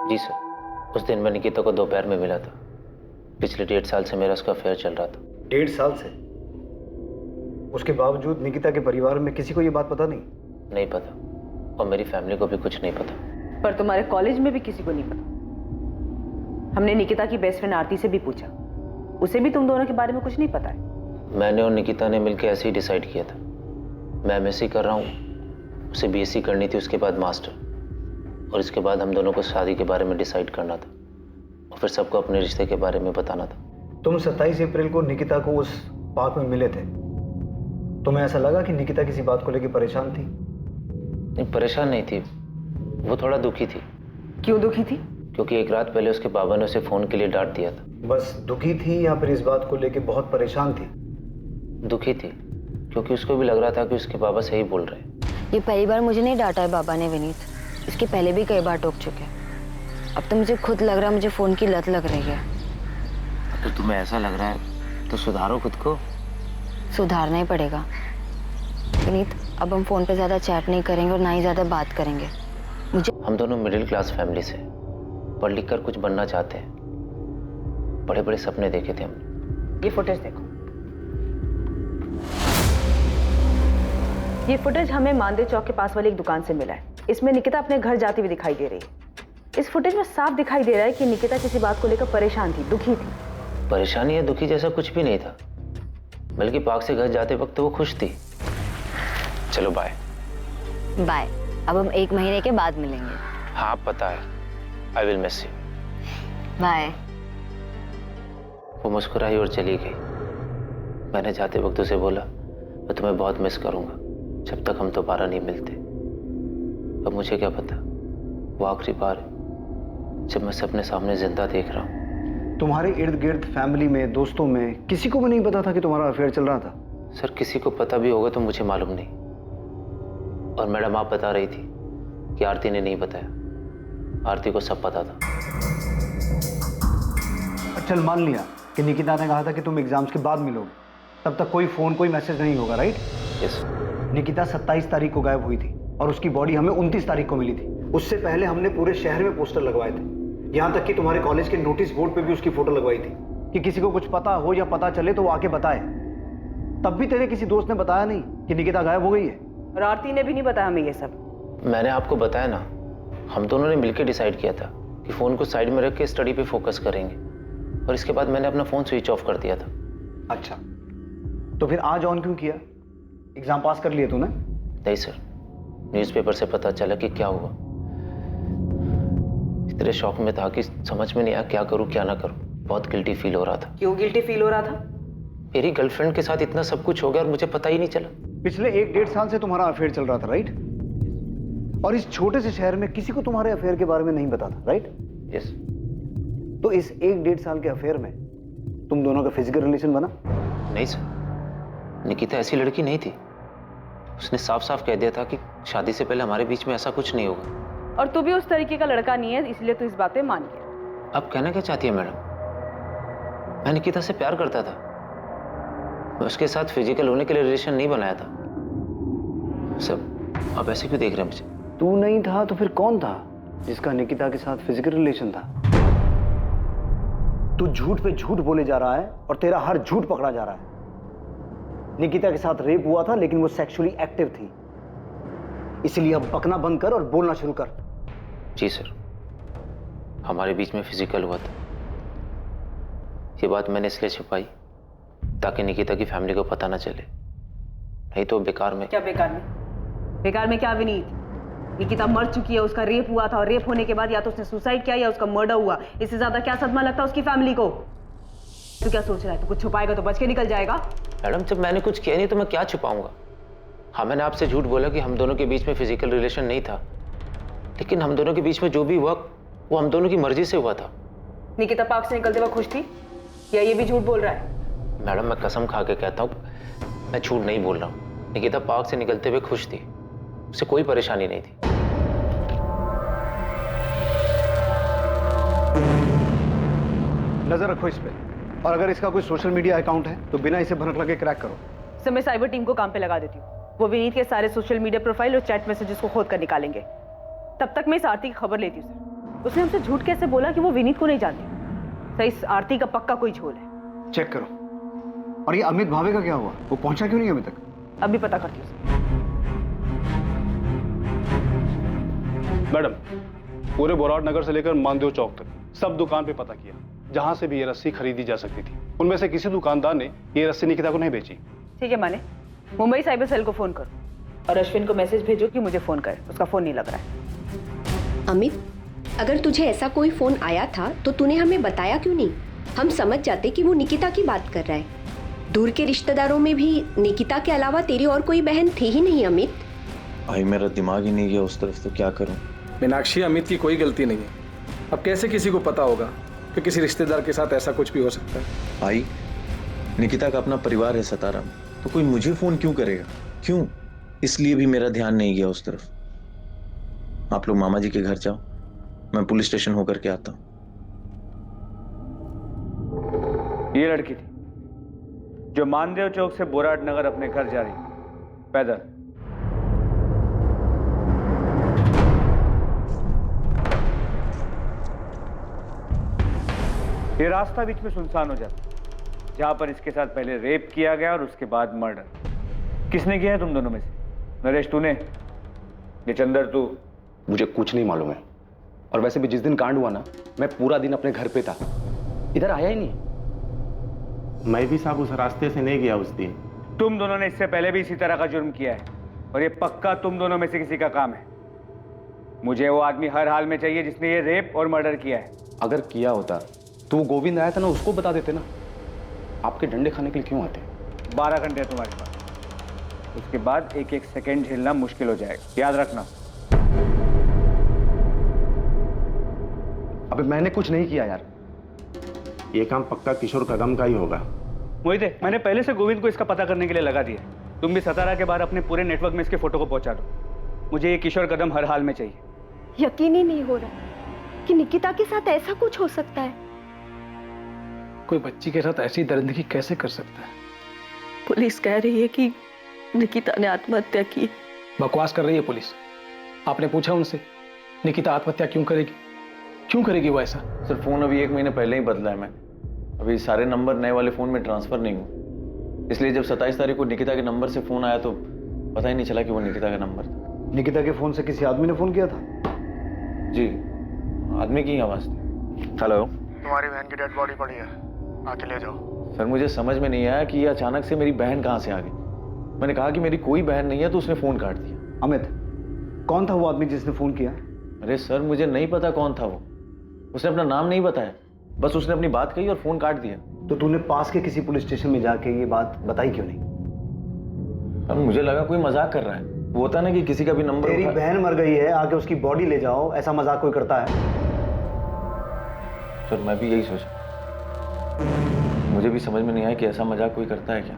जी सर, उस दिन मैं निकिता को दोपहर में मिला था। पिछले 1.5 साल से मेरा उसका अफेयर चल रहा था। 1.5 साल से? उसके बावजूद निकिता के परिवार में किसी को ये बात पता नहीं? नहीं पता, और मेरी फैमिली को भी कुछ नहीं पता। पर तुम्हारे कॉलेज में भी किसी को नहीं पता। हमने निकिता की बेस्ट फ्रेंड आरती से भी पूछा, उसे भी तुम दोनों के बारे में कुछ नहीं पता है। मैंने और निकिता ने मिलकर ऐसे ही डिसाइड किया था। मैं एमएससी कर रहा हूँ, उसे बीएससी करनी थी, उसके बाद मास्टर, और इसके बाद हम दोनों को शादी के बारे में डिसाइड करना था और फिर सबको अपने रिश्ते के बारे में बताना था। तुम 27 अप्रैल को निकिता को उस पार्क में मिले थे। तुम्हें ऐसा लगा कि निकिता किसी बात को लेकर परेशान थी? नहीं, परेशान नहीं थी, वो थोड़ा दुखी थी। क्यों दुखी थी? क्योंकि एक रात पहले उसके बाबा ने उसे फोन के लिए डांट दिया था। बस दुखी थी या फिर इस बात को लेकर बहुत परेशान थी? दुखी थी, क्योंकि उसको भी लग रहा था कि उसके बाबा सही बोल रहे हैं। ये पहली बार मुझे नहीं डांटा है बाबा ने विनीत, इसके पहले भी कई बार टोक चुके। अब तो मुझे खुद लग रहा है मुझे फोन की लत लग रही है। तो तुम्हें ऐसा लग रहा है तो सुधारो खुद को। सुधारना ही पड़ेगा विनीत। अब हम फोन पे ज्यादा चैट नहीं करेंगे और ना ही ज्यादा बात करेंगे। हम दोनों मिडिल क्लास फैमिली से पढ़ लिख कर कुछ बनना चाहते हैं। बड़े बड़े सपने देखे थे हमने। ये फुटेज देखो। ये फुटेज हमें मानदेव चौक के पास वाली एक दुकान से मिला है। इसमें निकिता अपने घर जाती हुई दिखाई दे रही है। इस फुटेज में साफ दिखाई दे रहा है कि निकिता किसी बात को लेकर परेशान थी, दुखी थी। परेशानी या दुखी जैसा कुछ भी नहीं था, बल्कि पार्क से घर जाते वक्त तो वो खुश थी। चलो बाय। बाय। अब हम 1 महीने के बाद मिलेंगे। हाँ पता है, I will miss you. Bye. वो मुस्कुराई और चली गई। मैंने जाते वक्त उसे बोला, मैं तुम्हें बहुत मिस करूंगा जब तक हम दोबारा नहीं मिलते। अब मुझे क्या पता, वो आखिरी बार है जब मैं सबने सामने जिंदा देख रहा हूँ। तुम्हारे इर्द गिर्द फैमिली में, दोस्तों में किसी को भी नहीं पता था कि तुम्हारा अफेयर चल रहा था? सर किसी को पता भी होगा तो मुझे मालूम नहीं। और मैडम आप बता रही थी कि आरती ने नहीं बताया। आरती को सब पता था। चल मान लिया कि निकिता ने कहा था कि तुम एग्जाम्स के बाद मिलोगे, तब तक कोई फोन कोई मैसेज नहीं होगा, राइट? यस। निकिता 27 तारीख को गायब हुई थी और उसकी बॉडी हमें 29 तारीख को मिली थी। उससे पहले हमने पूरे शहर में पोस्टर लगवाए थे, यहाँ तक कि तुम्हारे कॉलेज के नोटिस बोर्ड पे भी उसकी फोटो लगवाई थी कि किसी को कुछ पता हो या पता चले तो वो आके बताए। तब भी तेरे किसी दोस्त ने बताया नहीं कि निकिता गायब हो गई है। और आरती ने भी नहीं बताया हमें ये सब। मैंने आपको बताया ना, हम दोनों ने मिलकर डिसाइड किया था कि फ़ोन को साइड में रख के स्टडी पे फोकस करेंगे, और इसके बाद मैंने अपना फ़ोन स्विच ऑफ कर दिया था। अच्छा, तो फिर आज ऑन क्यों किया? एग्जाम पास कर लिए तूने? नहीं सर, न्यूज़पेपर से पता चला कि क्या हुआ। इतने शौक में था कि समझ में नहीं आया क्या करूं क्या ना करूं। बहुत गिल्टी फील हो रहा था। क्यों गिल्टी फील हो रहा था? मेरी गर्लफ्रेंड के साथ इतना सब कुछ हो गया और मुझे पता ही नहीं चला। पिछले 1-1.5 साल से तुम्हारा अफेयर चल रहा था, राइट? और इस छोटे से शहर में किसी को तुम्हारे अफेयर के बारे में नहीं पता था, राइट? यस। तो इस 1-1.5 साल के अफेयर में तुम दोनों का फिजिकल रिलेशन बना? नहीं सर, निकिता ऐसी लड़की नहीं थी। उसने साफ साफ कह दिया था कि शादी से पहले हमारे बीच में ऐसा कुछ नहीं होगा। और तू भी उस तरीके का लड़का नहीं है, इसलिए तू इस बात पे मान गया। अब कहना क्या चाहती है मैडम? मैं निकिता से प्यार करता था, मैं उसके साथ फिजिकल होने के लिए रिलेशन नहीं बनाया था। सब आप ऐसे क्यों देख रहे हैं मुझे? तू नहीं था तो फिर कौन था जिसका निकिता के साथ फिजिकल रिलेशन था? तू झूठ पे झूठ बोले जा रहा है और तेरा हर झूठ पकड़ा जा रहा है। निकिता के साथ रेप हुआ था, लेकिन वो सेक्सुअली एक्टिव थी। इसलिए अब बकना बंद कर और बोलना शुरू कर। जी सर, हमारे बीच में फिजिकल हुआ था। ये बात मैंने इसलिए छुपाई ताकि निकिता की फैमिली को पता ना चले, नहीं तो बेकार में। क्या बेकार में? बेकार में क्या विनीत? निकिता मर चुकी है, उसका रेप हुआ था, और रेप होने के बाद या तो उसने सुसाइड किया या उसका मर्डर हुआ। इससे ज्यादा क्या सदमा लगता है उसकी फैमिली को? तू क्या सोच रहा है? तू कुछ छुपाएगा तो बच के निकल जाएगा? मैडम, जब मैंने कुछ किया नहीं तो मैं क्या छुपाऊंगा? हाँ, मैंने आपसे झूठ बोला कि हम दोनों के बीच में फिजिकल रिलेशन नहीं था, लेकिन हम दोनों के बीच में जो भी हुआ वो हम दोनों की मर्जी से हुआ था। निकिता पार्क से निकलते वक्त खुश थी या ये भी झूठ बोल रहा है? मैडम, मैं कसम खा के कहता हूँ मैं झूठ नहीं बोल रहा हूँ। निकिता पार्क से निकलते हुए खुश थी, उसे कोई परेशानी नहीं थी। नजर रखो इस पे, और अगर इसका कोई सोशल मीडिया अकाउंट है तो बिना इसे भनक लगे क्रैक करो। सर, मैं साइबर टीम को काम पे लगा देती हूँ। वो विनीत के सारे सोशल मीडिया प्रोफाइल और चैट मैसेजेस को खोद कर निकालेंगे। तब तक मैं इस आरती की खबर लेती हूँ सर। उसने हमसे झूठ कैसे बोला कि वो विनीत को नहीं जानती? सर, इस आरती का पक्का कोई झोल है। चेक करो। और ये अमित भावे का क्या हुआ? वो पहुंचा क्यों नहीं अभी तक? अभी पता करती हूँ। मैडम, पूरे बोराट नगर से लेकर मानदेव चौक तक सब दुकान पे पता किया, जहां से भी ये रस्सी खरीदी जा सकती थी। उनमें से किसी दुकानदार ने ये रस्सी निकिता को नहीं बेची। ठीक है, माने मुंबई साइबर सेल को फोन करो और अश्विन को मैसेज भेजो कि मुझे फोन करे। उसका फोन नहीं लग रहा है। अमित, अगर तुझे ऐसा कोई फोन आया था तो तूने हमें बताया क्यों नहीं? हम समझ जाते कि वो निकिता की बात कर रहा है। दूर के रिश्तेदारों में भी निकिता के अलावा तेरी और कोई बहन थी ही नहीं अमित। भाई, मेरा दिमाग ही नहीं गया उस तरफ, तो क्या करूं? मीनाक्षी, अमित की कोई गलती नहीं है। अब कैसे किसी को पता होगा कि किसी रिश्तेदार के साथ ऐसा कुछ भी हो सकता है? भाई, निकिता का अपना परिवार है सतारा में, तो कोई मुझे फोन क्यों करेगा? क्यों? इसलिए भी मेरा ध्यान नहीं गया उस तरफ। आप लोग मामा जी के घर जाओ, मैं पुलिस स्टेशन होकर के आता हूं। ये लड़की थी जो मानदेव चौक से बोराट नगर अपने घर जा रही पैदल। ये रास्ता बीच में सुनसान हो जाता, जहां पर इसके साथ पहले रेप किया गया और उसके बाद मर्डर। किसने किया है तुम दोनों में से? नरेश तूने, ये चंदर तू? मुझे कुछ नहीं मालूम है। और वैसे भी जिस दिन कांड हुआ ना, मैं पूरा दिन अपने घर पे था, इधर आया ही नहीं। मैं भी साहब उस रास्ते से नहीं गया उस दिन। तुम दोनों ने इससे पहले भी इसी तरह का जुर्म किया है और ये पक्का तुम दोनों में से किसी का काम है। मुझे वो आदमी हर हाल में चाहिए जिसने ये रेप और मर्डर किया है। अगर किया होता तो वो गोविंद आया था ना, उसको बता देते ना। आपके डंडे खाने के लिए क्यों आते? 12 घंटे है तुम्हारे पास, उसके बाद एक एक सेकंड झेलना मुश्किल हो जाएगा, याद रखना। अबे मैंने कुछ नहीं किया यार, ये काम पक्का किशोर कदम का ही होगा। मोहित, मैंने पहले से गोविंद को इसका पता करने के लिए लगा दिया। तुम भी सतारा के बाहर अपने पूरे नेटवर्क में इसके फोटो को पहुंचा दो। मुझे ये किशोर कदम हर हाल में चाहिए। यकीन ही नहीं हो रहा कि निकिता के साथ ऐसा कुछ हो सकता है। कोई बच्ची के साथ ऐसी दरिंदगी कैसे कर सकता है? पुलिस कह रही है कि निकिता ने आत्महत्या की। बकवास कर रही है पुलिस। आपने पूछा उनसे निकिता आत्महत्या क्यों करेगी? क्यों करेगी वो ऐसा? सर, फोन अभी 1 महीने पहले ही बदला है। मैं अभी सारे नंबर नए वाले फोन में ट्रांसफर नहीं हुआ, इसलिए जब 27 तारीख को निकिता के नंबर से फोन आया तो पता ही नहीं चला कि वो निकिता का नंबर था। निकिता के फोन से किसी आदमी ने फोन किया था? जी, आदमी की आवाज थी। हेलो तुम्हारी बहन की डेड बॉडी पड़ी है, आके ले जाओ। सर, मुझे समझ में नहीं आया कि ये अचानक से मेरी बहन कहाँ से आ गई। मैंने कहा कि मेरी कोई बहन नहीं है तो उसने फोन काट दिया। अमित, कौन था वो आदमी जिसने फोन किया? अरे सर, मुझे नहीं पता कौन था वो। उसने अपना नाम नहीं बताया, बस उसने अपनी बात कही और फोन काट दिया। तो तूने पास के किसी पुलिस स्टेशन में जाके ये बात बताई क्यों नहीं? अब मुझे लगा कोई मजाक कर रहा है। वो होता ना कि किसी का भी नंबर तेरी बहन मर गई है, आके उसकी बॉडी ले जाओ, ऐसा मजाक कोई करता है? सर, मैं भी यही सोचा। मुझे भी समझ में नहीं आया कि ऐसा मजाक कोई करता है क्या।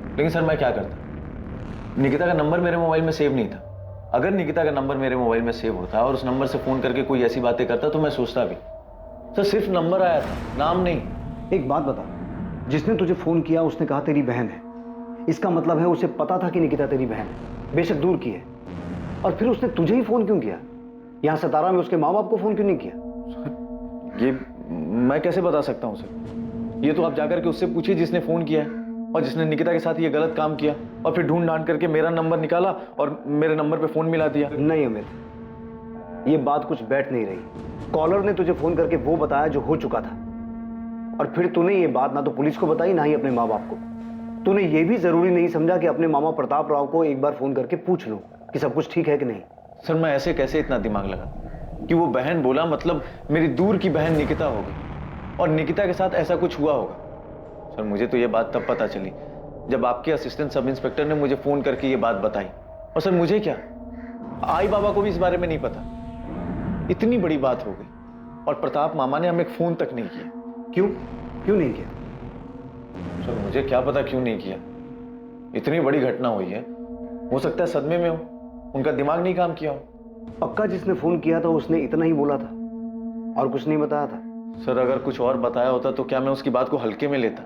लेकिन सर, मैं क्या करता? निकिता का नंबर मेरे मोबाइल में सेव नहीं था। अगर निकिता का नंबर मेरे मोबाइल में सेव होता और उस नंबर से फोन करके कोई ऐसी बातें करता तो मैं सोचता भी। सर, सिर्फ नंबर आया था, नाम नहीं। एक बात बता, जिसने तुझे फोन किया उसने कहा तेरी बहन है, इसका मतलब है उसे पता था कि निकिता तेरी बहन है, बेशक दूर की है, और फिर उसने तुझे ही फोन क्यों किया? यहां सतारा में उसके माँ बाप को फोन क्यों नहीं किया? ये मैं कैसे बता सकता हूँ सर? ये तो आप जाकर के उससे पूछिए जिसने फोन किया है और जिसने निकिता के साथ ये गलत काम किया, और फिर ढूंढ ढांड करके मेरा नंबर निकाला और मेरे नंबर पे फोन मिला दिया। नहीं अमित, ये बात कुछ बैठ नहीं रही। कॉलर ने तुझे फोन करके वो बताया जो हो चुका था, और फिर तूने ये बात ना तो पुलिस को बताई ना ही अपने माँ बाप को। तूने ये भी जरूरी नहीं समझा कि अपने मामा प्रताप राव को एक बार फोन करके पूछ लो कि सब कुछ ठीक है कि नहीं। सर, मैं ऐसे कैसे इतना दिमाग लगा कि वो बहन बोला मतलब मेरी दूर की बहन निकिता होगी और निकिता के साथ ऐसा कुछ हुआ होगा। सर, मुझे तो ये बात तब पता चली जब आपके असिस्टेंट सब इंस्पेक्टर ने मुझे फोन करके ये बात बताई। और सर, मुझे क्या, आई बाबा को भी इस बारे में नहीं पता। इतनी बड़ी बात हो गई और प्रताप मामा ने हमें फोन तक नहीं किया। क्यों नहीं किया? सर, मुझे क्या पता क्यों नहीं किया। इतनी बड़ी घटना हुई है, हो सकता है सदमे में हो, उनका दिमाग नहीं काम किया हो। पक्का जिसने फोन किया था उसने इतना ही बोला था और कुछ नहीं बताया था? सर, अगर कुछ और बताया होता तो क्या मैं उसकी बात को हल्के में लेता?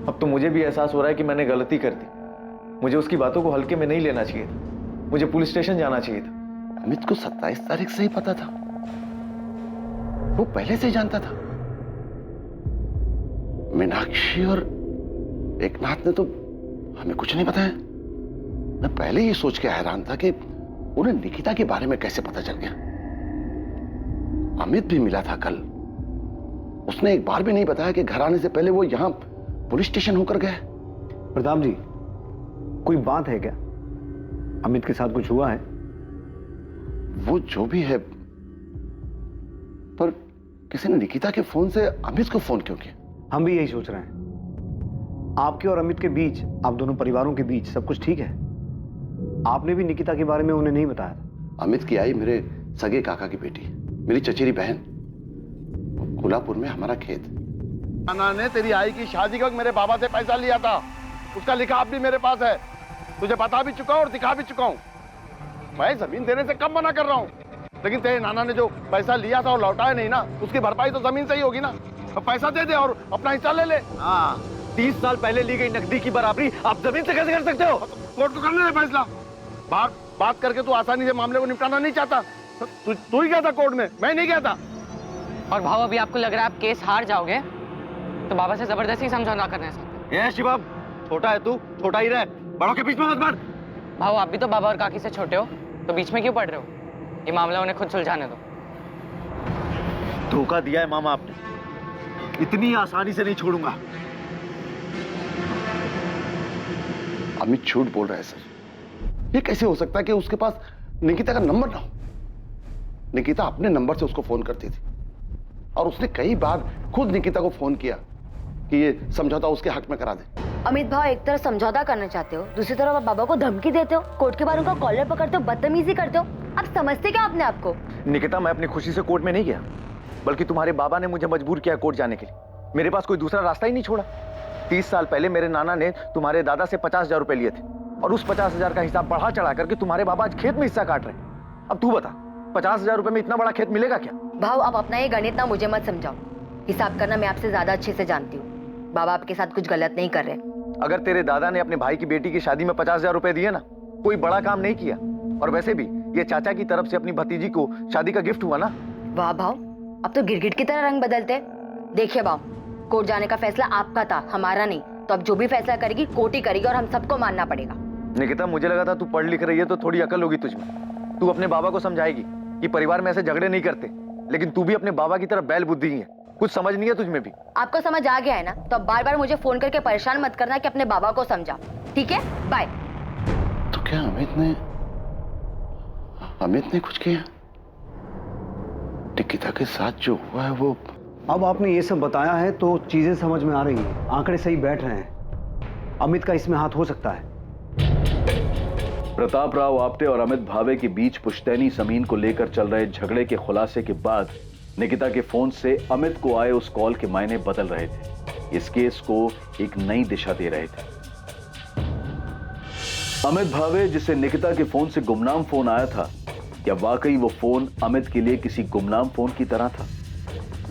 अब तो मुझे भी एहसास हो रहा है कि मैंने गलती कर दी। मुझे उसकी बातों को हल्के में नहीं लेना चाहिए था, मुझे पुलिस स्टेशन जाना चाहिए था। अमित को 27 तारीख से ही पता था, वो पहले से ही जानता था। मीनाक्षी और एकनाथ ने तो हमें कुछ नहीं बताया। मैं पहले ही सोच के हैरान था कि उन्हें निकिता के बारे में कैसे पता चल गया। अमित भी मिला था कल, उसने एक बार भी नहीं बताया कि घर आने से पहले वो यहां पुलिस स्टेशन होकर गया। प्रताप जी, कोई बात है क्या? अमित के साथ कुछ हुआ है? वो जो भी है, पर किसी ने निकिता के फोन से अमित को फोन क्यों किया? हम भी यही सोच रहे हैं। आपके और अमित के बीच, आप दोनों परिवारों के बीच सब कुछ ठीक है? आपने भी निकिता के बारे में उन्हें नहीं बताया था? अमित की आई मेरे सगे काका की बेटी, मेरी चचेरी बहन, कोल्हापुर में हमारा खेत। नाना ने तेरी आई की शादी का मेरे बाबा से पैसा लिया था, उसका लिखाव भी मेरे पास है, तुझे बता भी चुका हूं और दिखा भी चुका हूं। मैं जमीन देने से कम मना कर रहा हूं, लेकिन तेरे नाना ने जो पैसा लिया था और लौटाया नहीं ना, उसकी भरपाई तो जमीन से ही होगी ना। तो पैसा दे दे और अपना हिस्सा ले ले। हाँ, 30 साल पहले ली गई नकदी की बराबरी आप जमीन से कैसे कर सकते हो? कोर्ट को करने दे फैसला। बात करके तू आसानी से मामले को निपटाना नहीं चाहता। तू ही गया था कोर्ट में, मैं नहीं गया था। और भाव, अभी आपको लग रहा है आप केस हार जाओगे तो बाबा से जबरदस्ती समझौता करने से। ये शिवम, छोटा है तू, छोटा ही रहे, बड़ों के बीच में मत बढ़। भाव, आप भी तो बाबा और काकी से छोटे हो, तो बीच में क्यों पड़ रहे हो? ये मामला उन्हें खुद सुलझाने दो। धोखा दिया है मामा आपने, इतनी आसानी से नहीं छोड़ूंगा। अमित झूठ बोल रहा है सर। ये कैसे हो सकता है कि उसके पास निकिता का नंबर ना हो? निकिता अपने नंबर से उसको फोन करती थी और उसने कई बार खुद निकिता को फोन किया कि ये समझौता उसके हक में करा दे। अमित भाव, एक तरफ समझौता करना चाहते हो, दूसरी तरफ आप बाबा को धमकी देते हो, कोर्ट के बाद उनका कॉलर पकड़ते हो, बदतमीजी करते हो। आप समझते क्या अपने आप को? निकिता, मैं अपनी खुशी से कोर्ट में नहीं गया, बल्कि तुम्हारे बाबा ने मुझे मजबूर किया कोर्ट जाने के लिए। मेरे पास कोई दूसरा रास्ता ही नहीं छोड़ा। 30 साल पहले मेरे नाना ने तुम्हारे दादा से 50,000 रुपए लिए थे और उस 50,000 का हिसाब बढ़ा चढ़ा करके तुम्हारे बाबा आज खेत में हिस्सा काट रहे हैं। अब तू बता, 50,000 रुपए में इतना बड़ा खेत मिलेगा क्या? भाव, आप अपना ये गणित ना मुझे मत समझाओ। हिसाब करना मैं आपसे ज्यादा अच्छे से जानती हूँ। बाबा आपके साथ कुछ गलत नहीं कर रहे। अगर तेरे दादा ने अपने भाई की बेटी की शादी में 50,000 रुपए दिए ना, कोई बड़ा काम नहीं किया। और वैसे भी ये चाचा की तरफ से अपनी भतीजी को शादी का गिफ्ट हुआ ना। वाह भाव, अब तो गिरगिट की तरह रंग बदलते। देखिए भाव, कोर्ट जाने का फैसला आपका था, हमारा नहीं। तो अब जो भी फैसला करेगी कोर्ट ही करेगी और हम सबको मानना पड़ेगा। निकिता, मुझे लगा था तू पढ़ लिख रही है तो थोड़ी अकल होगी तुझमें, तू अपने बाबा को समझाएगी। कि परिवार में ऐसे झगड़े नहीं करते, लेकिन तू भी अपने बाबा की तरह बैल बुद्धि ही है, कुछ समझ नहीं है तुझमें भी। आपको समझ आ गया है ना, तो बार बार मुझे फोन करके परेशान मत करना कि अपने बाबा को समझा, ठीक है? बाय। तो क्या अमित ने कुछ किया? निकिता के साथ जो हुआ है वो... अब आपने ये सब बताया है तो चीजें समझ में आ रही हैं, आंकड़े सही बैठ रहे हैं। अमित का इसमें हाथ हो सकता है। प्रताप राव आप्टे और अमित भावे के बीच पुश्तैनी जमीन को लेकर चल रहे झगड़े के खुलासे के बाद निकिता के फोन से अमित को आए उस कॉल के मायने बदल रहे थे, इस केस को एक नई दिशा दे रहे थे। अमित भावे जिसे निकिता के फोन से गुमनाम फोन आया था, क्या वाकई वो फोन अमित के लिए किसी गुमनाम फोन की तरह था?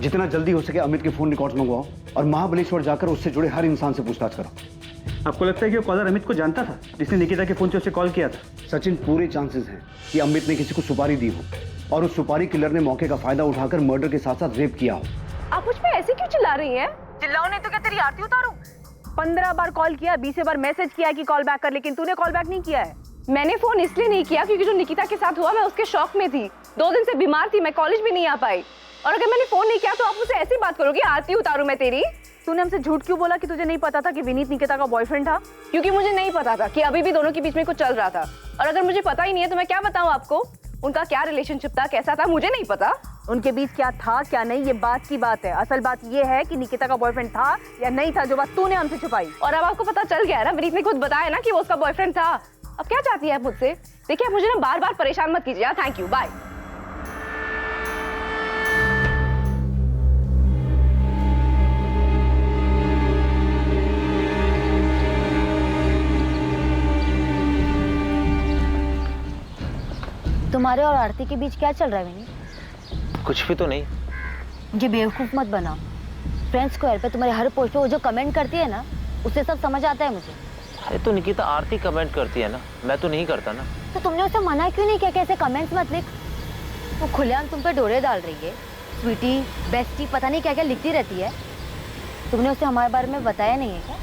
जितना जल्दी हो सके अमित के फोन रिकॉर्ड्स मंगवाओ और महाबलेश्वर जाकर उससे जुड़े हर इंसान से पूछताछ करो। आपको लगता है कि वो कॉलर अमित को जानता था जिसने निकिता के फोन से उसे कॉल किया था? सचिन, पूरे चांसेस हैं कि अमित ने किसी को सुपारी दी हो और उस सुपारी किलर ने मौके का फायदा उठाकर मर्डर के साथ साथ रेप किया हो। आप मुझ पे ऐसे क्यों चिल्ला रही हैं? चिल्लाओ नहीं तो क्या तेरी आरती उतारूं? 15 बार कॉल किया, 20 बार मैसेज किया कि कॉल बैक कर, लेकिन तूने कॉल बैक नहीं किया है। मैंने फोन इसलिए नहीं किया क्योंकि जो निकिता के साथ हुआ मैं उसके शॉक में थी। 2 दिन से बीमार थी, मैं कॉलेज भी नहीं आ पाई। और अगर मैंने फोन नहीं किया तो आप मुझसे ऐसी बात करोगे आरती उतारूं मैं तेरी? तूने हमसे झूठ क्यों बोला कि तुझे नहीं पता था कि विनीत निकिता का बॉयफ्रेंड था? क्योंकि मुझे नहीं पता था कि अभी भी दोनों के बीच में कुछ चल रहा था। और अगर मुझे पता ही नहीं है तो मैं क्या बताऊं आपको? उनका क्या रिलेशनशिप था, कैसा था, मुझे नहीं पता। उनके बीच क्या था क्या नहीं, ये बात की बात है। असल बात ये है कि निकिता का बॉयफ्रेंड था या नहीं था, जो बात तूने हमसे छुपाई। और अब आपको पता चल गया है ना, विनीत ने खुद बताया ना कि वो उसका बॉयफ्रेंड था। अब क्या चाहती है आप मुझसे? देखिए, आप मुझे ना बार बार परेशान मत कीजिए। Thank you, bye. तुम्हारे और आरती के बीच क्या चल रहा है विनीत? कुछ भी तो नहीं। मुझे बेवकूफ मत बना। फ्रेंड्स स्क्वायर पे तुम्हारे हर पोस्ट पे वो जो कमेंट करती है ना, उससे सब समझ आता है मुझे। अरे तो निकिता आरती कमेंट करती है ना, मैं तो नहीं करता ना। तो तुमने उसे मना क्यों नहीं किया कि ऐसे कमेंट्स मत लिख? वो खुलेआम तुम पे डोरे डाल रही है। स्वीटी, बेस्टी, पता नहीं क्या क्या लिखती रहती है। तुमने उसे हमारे बारे में बताया नहीं है क्या?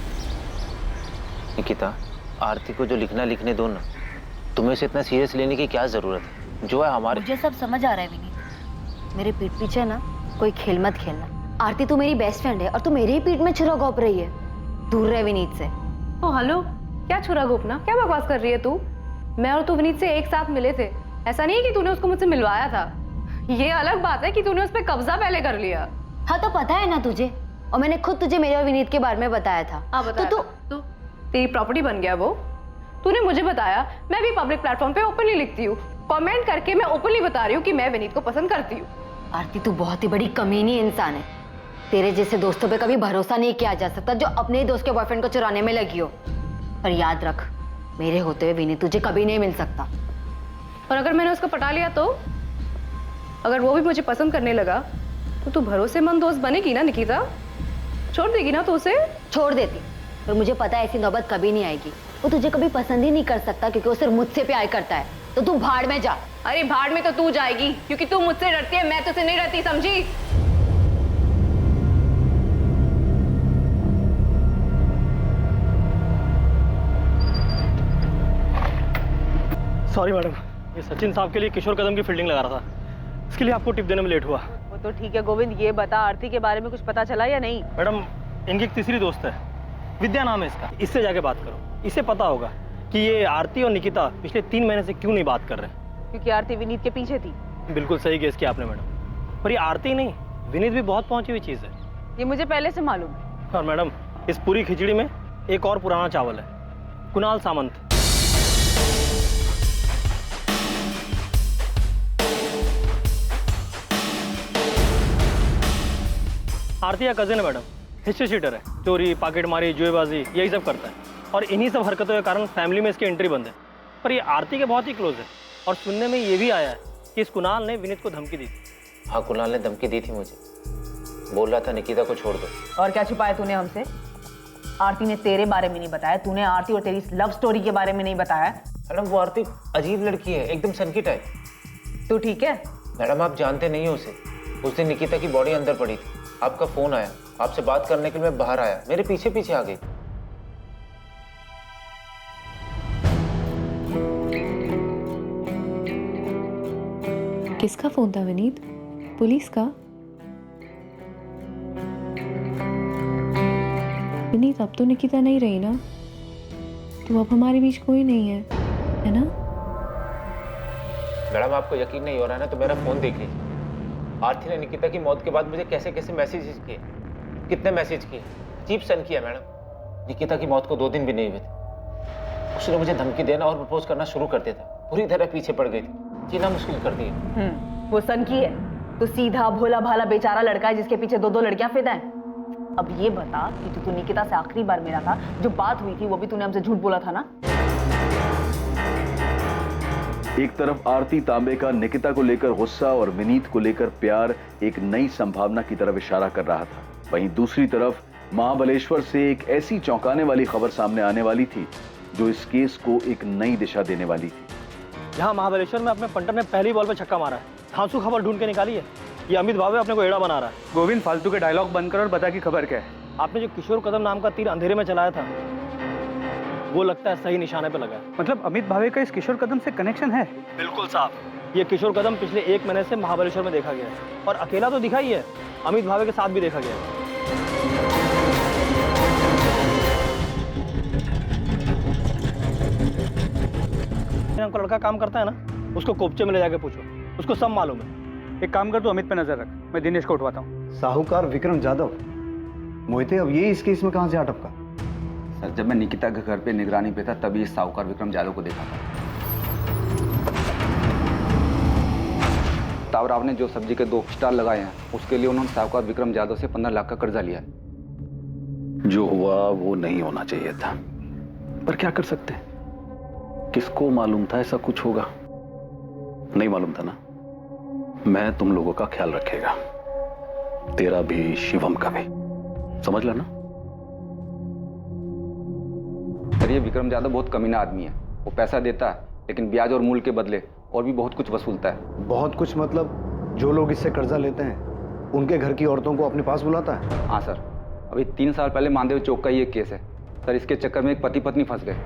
निकिता, आरती को जो लिखने दो ना। तुम्हें इसे इतना सीरियस लेने की क्या जरूरत है? जो है हमारे... मुझे सब समझ आ रहा है विनीत। मेरे पीठ पीछे ना कोई खेल मत खेलना। आरती तू मेरी बेस्ट फ्रेंड है और तू मेरे ही पीठ में छुरा घोंप रही है। दूर रहे विनीत से। ओ हेलो, क्या छुरा घोंपना? क्या बकवास कर रही है तू? मैं और तू विनीत से एक साथ मिले थे। ऐसा नहीं है कि तूने उसको मुझसे मिलवाया था। ये अलग बात है कि तूने उस पर कब्जा पहले कर लिया। हाँ तो पता है ना तुझे, और मैंने खुद तुझे मेरे और विनीत के बारे में बताया था। हाँ बताया। तो तेरी प्रॉपर्टी बन गया वो? तूने मुझे बताया। मैं भी पब्लिक प्लेटफॉर्म पे ओपनली लिखती हूँ, कमेंट करके मैं ओपनली बता रही हूँ कि मैं विनीत को पसंद करती हूँ। आरती, तू बहुत ही बड़ी कमीनी इंसान है। तेरे जैसे दोस्तों पे कभी भरोसा नहीं किया जा सकता जो अपने ही दोस्त के बॉयफ्रेंड को चुराने में लगी हो। पर याद रख, मेरे होते हुए विनीत तुझे कभी नहीं मिल सकता। और अगर मैंने उसको पटा लिया तो? अगर वो भी मुझे पसंद करने लगा तो तू भरोसेमंद दोस्त बनेगी ना निकिता? छोड़ देगी ना तो उसे? छोड़ देती, पर मुझे पता है ऐसी नौबत कभी नहीं आएगी। वो तुझे कभी पसंद ही नहीं कर सकता क्योंकि वो सिर्फ मुझसे प्यार करता है। तो तू भाड़ में जा। अरे भाड़ में तो तू जाएगी क्योंकि तू मुझसे डरती है, मैं तुझसे नहीं डरती, समझी? सॉरी मैडम, ये सचिन साहब के लिए किशोर कदम की फील्डिंग लगा रहा था, इसके लिए आपको टिप देने में लेट हुआ। वो तो ठीक है गोविंद, ये बता आरती के बारे में कुछ पता चला या नहीं? मैडम, इनकी एक तीसरी दोस्त है, विद्या नाम है इसका। इससे जाके बात करो, इसे पता होगा कि ये आरती और निकिता पिछले 3 महीने से क्यों नहीं बात कर रहे। क्योंकि आरती विनीत के पीछे थी। बिल्कुल सही गेस किया आपने मैडम, पर ये आरती नहीं, विनीत भी बहुत पहुंची हुई चीज है। ये मुझे पहले से मालूम है। और मैडम, इस पूरी खिचड़ी में एक और पुराना चावल है, कुणाल सामंत। आरती का कजिन है मैडम, हिस्ट्री शीटर है, चोरी, पॉकेटमारी, जुएबाजी यही सब करता है। और इन्हीं सब हरकतों के कारण फैमिली में इसकी एंट्री बंद है। पर ये आरती के बहुत ही क्लोज है। और सुनने में ये भी आया है कि इस कुणाल ने विनीत को धमकी दी थी। हाँ, कुणाल ने धमकी दी थी मुझे, बोल रहा था निकिता को छोड़ दो। और क्या छुपाया तूने हमसे? आरती ने तेरे बारे में नहीं बताया, तूने आरती और तेरी लव स्टोरी के बारे में नहीं बताया। मैडम, वो आरती अजीब लड़की है, एकदम सनकी टाइप। तू ठीक है? मैडम, आप जानते नहीं हो उसे। उस दिन निकिता की बॉडी अंदर पड़ी थी, आपका फोन आया, आपसे बात करने के लिए मैं बाहर आया, मेरे पीछे पीछे आ गई। किसका फोन था विनीत? पुलिस का? विनीत अब तो निकिता नहीं रही ना, तो अब हमारे बीच कोई नहीं है ना? मैडम आपको यकीन नहीं हो रहा है ना तो मेरा फोन देख लीजिए। आरती ने निकिता की मौत के बाद मुझे कैसे कैसे मैसेजेस किए, कितने मैसेज किए, अजीब सन किया मैडम। निकिता की मौत को 2 दिन भी नहीं हुए थे, उसने मुझे धमकी देना और प्रपोज करना शुरू कर दिया था। पूरी तरह पीछे पड़ गई थी, जीना मुश्किल कर दिया। वो सन की है तो सीधा भोला भाला बेचारा लड़का है जिसके पीछे 2 लड़कियां फिदा हैं। अब ये बता कि तू निकिता से आखिरी बार मिला था, जो बात हुई थी वो भी तूने हमसे झूठ बोला था ना? एक तरफ आरती तांबे का निकिता को लेकर गुस्सा और विनीत को लेकर प्यार एक नई संभावना की तरफ इशारा कर रहा था, वहीं दूसरी तरफ महाबलेश्वर से एक ऐसी चौंकाने वाली खबर सामने आने वाली थी जो इस केस को एक नई दिशा देने वाली थी। यहाँ महाबलेश्वर में अपने पंटर ने पहली बॉल पे छक्का मारा है, धांसू खबर ढूंढ के निकाली है। ये अमित भावे अपने को एड़ा बना रहा है। गोविंद, फालतू के डायलॉग बंद कर और बता कि खबर क्या है। आपने जो किशोर कदम नाम का तीर अंधेरे में चलाया था, वो लगता है सही निशाने पे लगा है। मतलब अमित भावे का इस किशोर कदम से कनेक्शन है? बिल्कुल साहब। ये किशोर कदम पिछले 1 महीने से महाबलेश्वर में देखा गया है, और अकेला तो दिखा ही है, अमित भावे के साथ भी देखा गया है। का लड़का काम करता है ना, उसको कोपचे में ले जाके पूछो, उसको सब मालूम है। एक काम कर, तू अमित पे नजर रख, मैं दिनेश को उठवाता हूँ। साहूकार विक्रम जाधव, मोहिते अब ये इस केस में कहां से अटका? सर, जब मैं निकिता के घर पे निगरानी पे था तभी इस साहूकार विक्रम जाधव को देखा था। तावराव ने जो सब्जी के 2 स्टॉल लगाए हैं उसके लिए उन्होंने साहूकार विक्रम जाधव से 15 लाख का कर्जा लिया है। जो हुआ वो नहीं होना चाहिए था, पर क्या कर सकते हैं? किसको मालूम था ऐसा कुछ होगा? नहीं मालूम था ना। मैं तुम लोगों का ख्याल रखेगा, तेरा भी शिवम का भी, समझ ला ना? सर, ये विक्रम जाधव बहुत कमीना आदमी है। वो पैसा देता है लेकिन ब्याज और मूल के बदले और भी बहुत कुछ वसूलता है। बहुत कुछ मतलब जो लोग इससे कर्जा लेते हैं उनके घर की औरतों को अपने पास बुलाता है? हाँ सर, अभी 3 साल पहले मानदेव चौक का ये केस है सर। इसके चक्कर में एक पति पत्नी फंस गए,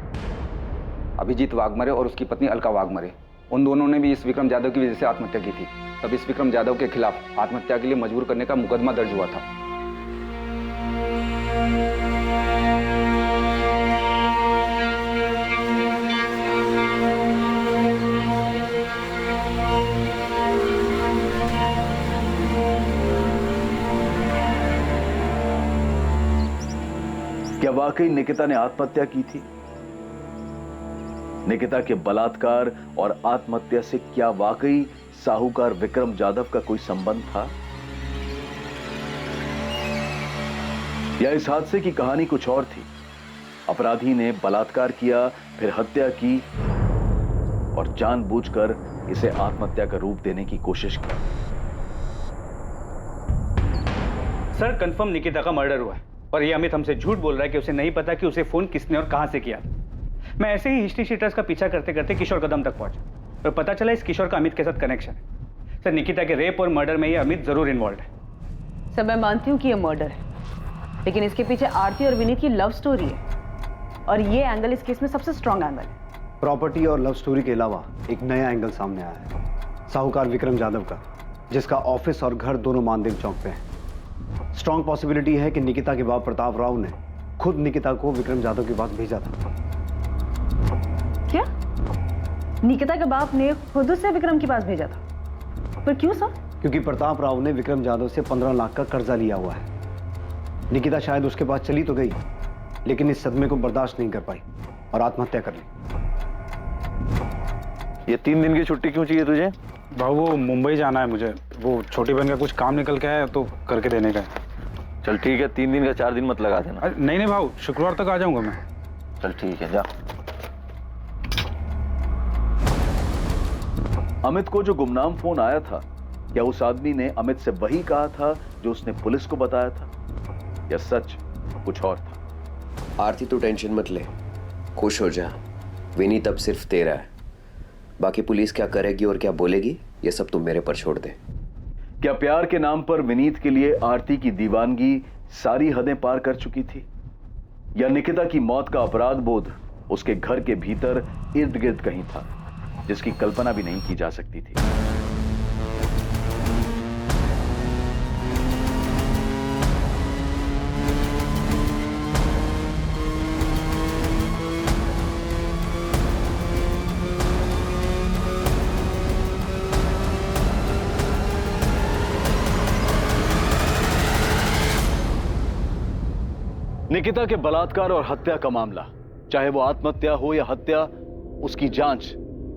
अभिजीत वाघमरे और उसकी पत्नी अलका वाघमरे। उन दोनों ने भी इस विक्रम जाधव की वजह से आत्महत्या की थी। तब इस विक्रम जाधव के खिलाफ आत्महत्या के लिए मजबूर करने का मुकदमा दर्ज हुआ था। क्या वाकई निकिता ने आत्महत्या की थी? निकिता के बलात्कार और आत्महत्या से क्या वाकई साहूकार विक्रम जाधव का कोई संबंध था? या इस हादसे की कहानी कुछ और थी? अपराधी ने बलात्कार किया, फिर हत्या की और जानबूझकर इसे आत्महत्या का रूप देने की कोशिश की। सर, कंफर्म निकिता का मर्डर हुआ है और ये अमित हमसे झूठ बोल रहा है कि उसे नहीं पता कि उसे फोन किसने और कहां से किया। मैं ऐसे ही हिस्ट्री शीटर्स का पीछा करते करते किशोर कदम तक पहुंचा और पता चला इस किशोर का अमित के साथ कनेक्शन है। सर, निकिता के रेप और मर्डर में ये अमित जरूर इन्वॉल्व है। सर, मैं मानती हूँ कि ये मर्डर है, लेकिन इसके पीछे आरती और विनीत की लव स्टोरी है और ये एंगल इस केस में सबसे स्ट्रॉन्ग एंगल है। प्रॉपर्टी और लव स्टोरी के अलावा एक नया एंगल सामने आया है, साहूकार विक्रम जाधव का, जिसका ऑफिस और घर दोनों मानदेव चौक पे है। स्ट्रॉन्ग पॉसिबिलिटी है कि निकिता के बाप प्रताप राव ने खुद निकिता को विक्रम जाधव के पास भेजा था। क्या? निकिता के बाप ने खुद उसे विक्रम के पास भेजा था? पर क्यों सर? क्योंकि प्रताप राव ने विक्रम जाधव से 15 लाख का कर्जा लिया हुआ है। निकिता शायद उसके पास चली तो गई, लेकिन इस सदमे को बर्दाश्त नहीं कर पाई और आत्महत्या कर ली। ये 3 दिन की छुट्टी क्यों चाहिए तुझे? भाऊ, वो मुंबई जाना है मुझे, वो छोटी बहन का कुछ काम निकल के आया तो करके देने का है। चल ठीक है, 3 दिन का 4 दिन मत लगा देना। नहीं भाऊ, शुक्रवार तक आ जाऊंगा मैं। चल ठीक है, जा। अमित को जो गुमनाम फोन आया था, क्या उस आदमी ने अमित से वही कहा था जो उसने पुलिस को बताया था, या सच कुछ और था? आरती, तू टेंशन मत ले, खुश हो जा। विनीत अब सिर्फ तेरा है, बाकी पुलिस क्या करेगी और क्या बोलेगी ये सब तुम मेरे पर छोड़ दे। क्या प्यार के नाम पर विनीत के लिए आरती की दीवानगी सारी हदें पार कर चुकी थी, या निकिता की मौत का अपराध बोध उसके घर के भीतर इर्द गिर्द कहीं था जिसकी कल्पना भी नहीं की जा सकती थी? निकिता के बलात्कार और हत्या का मामला, चाहे वो आत्महत्या हो या हत्या, उसकी जांच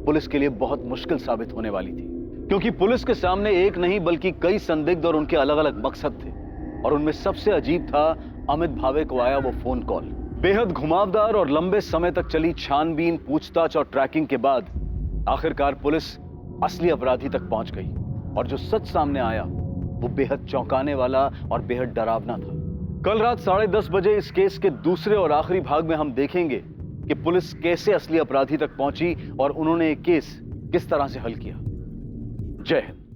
पुलिस के लिए बहुत मुश्किल साबित होने वाली थी, क्योंकि पुलिस के सामने एक नहीं बल्कि कई संदिग्ध और उनके अलग अलग मकसद थे। और उनमें सबसे अजीब था अमित भावे को आया वो फोन कॉल। बेहद घुमावदार और लंबे समय तक चली छानबीन, पूछताछ और ट्रैकिंग के बाद आखिरकार पुलिस असली अपराधी तक पहुंच गई और जो सच सामने आया वो बेहद चौंकाने वाला और बेहद डरावना था। कल रात 10:30 बजे इस केस के दूसरे और आखिरी भाग में हम देखेंगे कि पुलिस कैसे असली अपराधी तक पहुंची और उन्होंने ये केस किस तरह से हल किया। जय हिंद।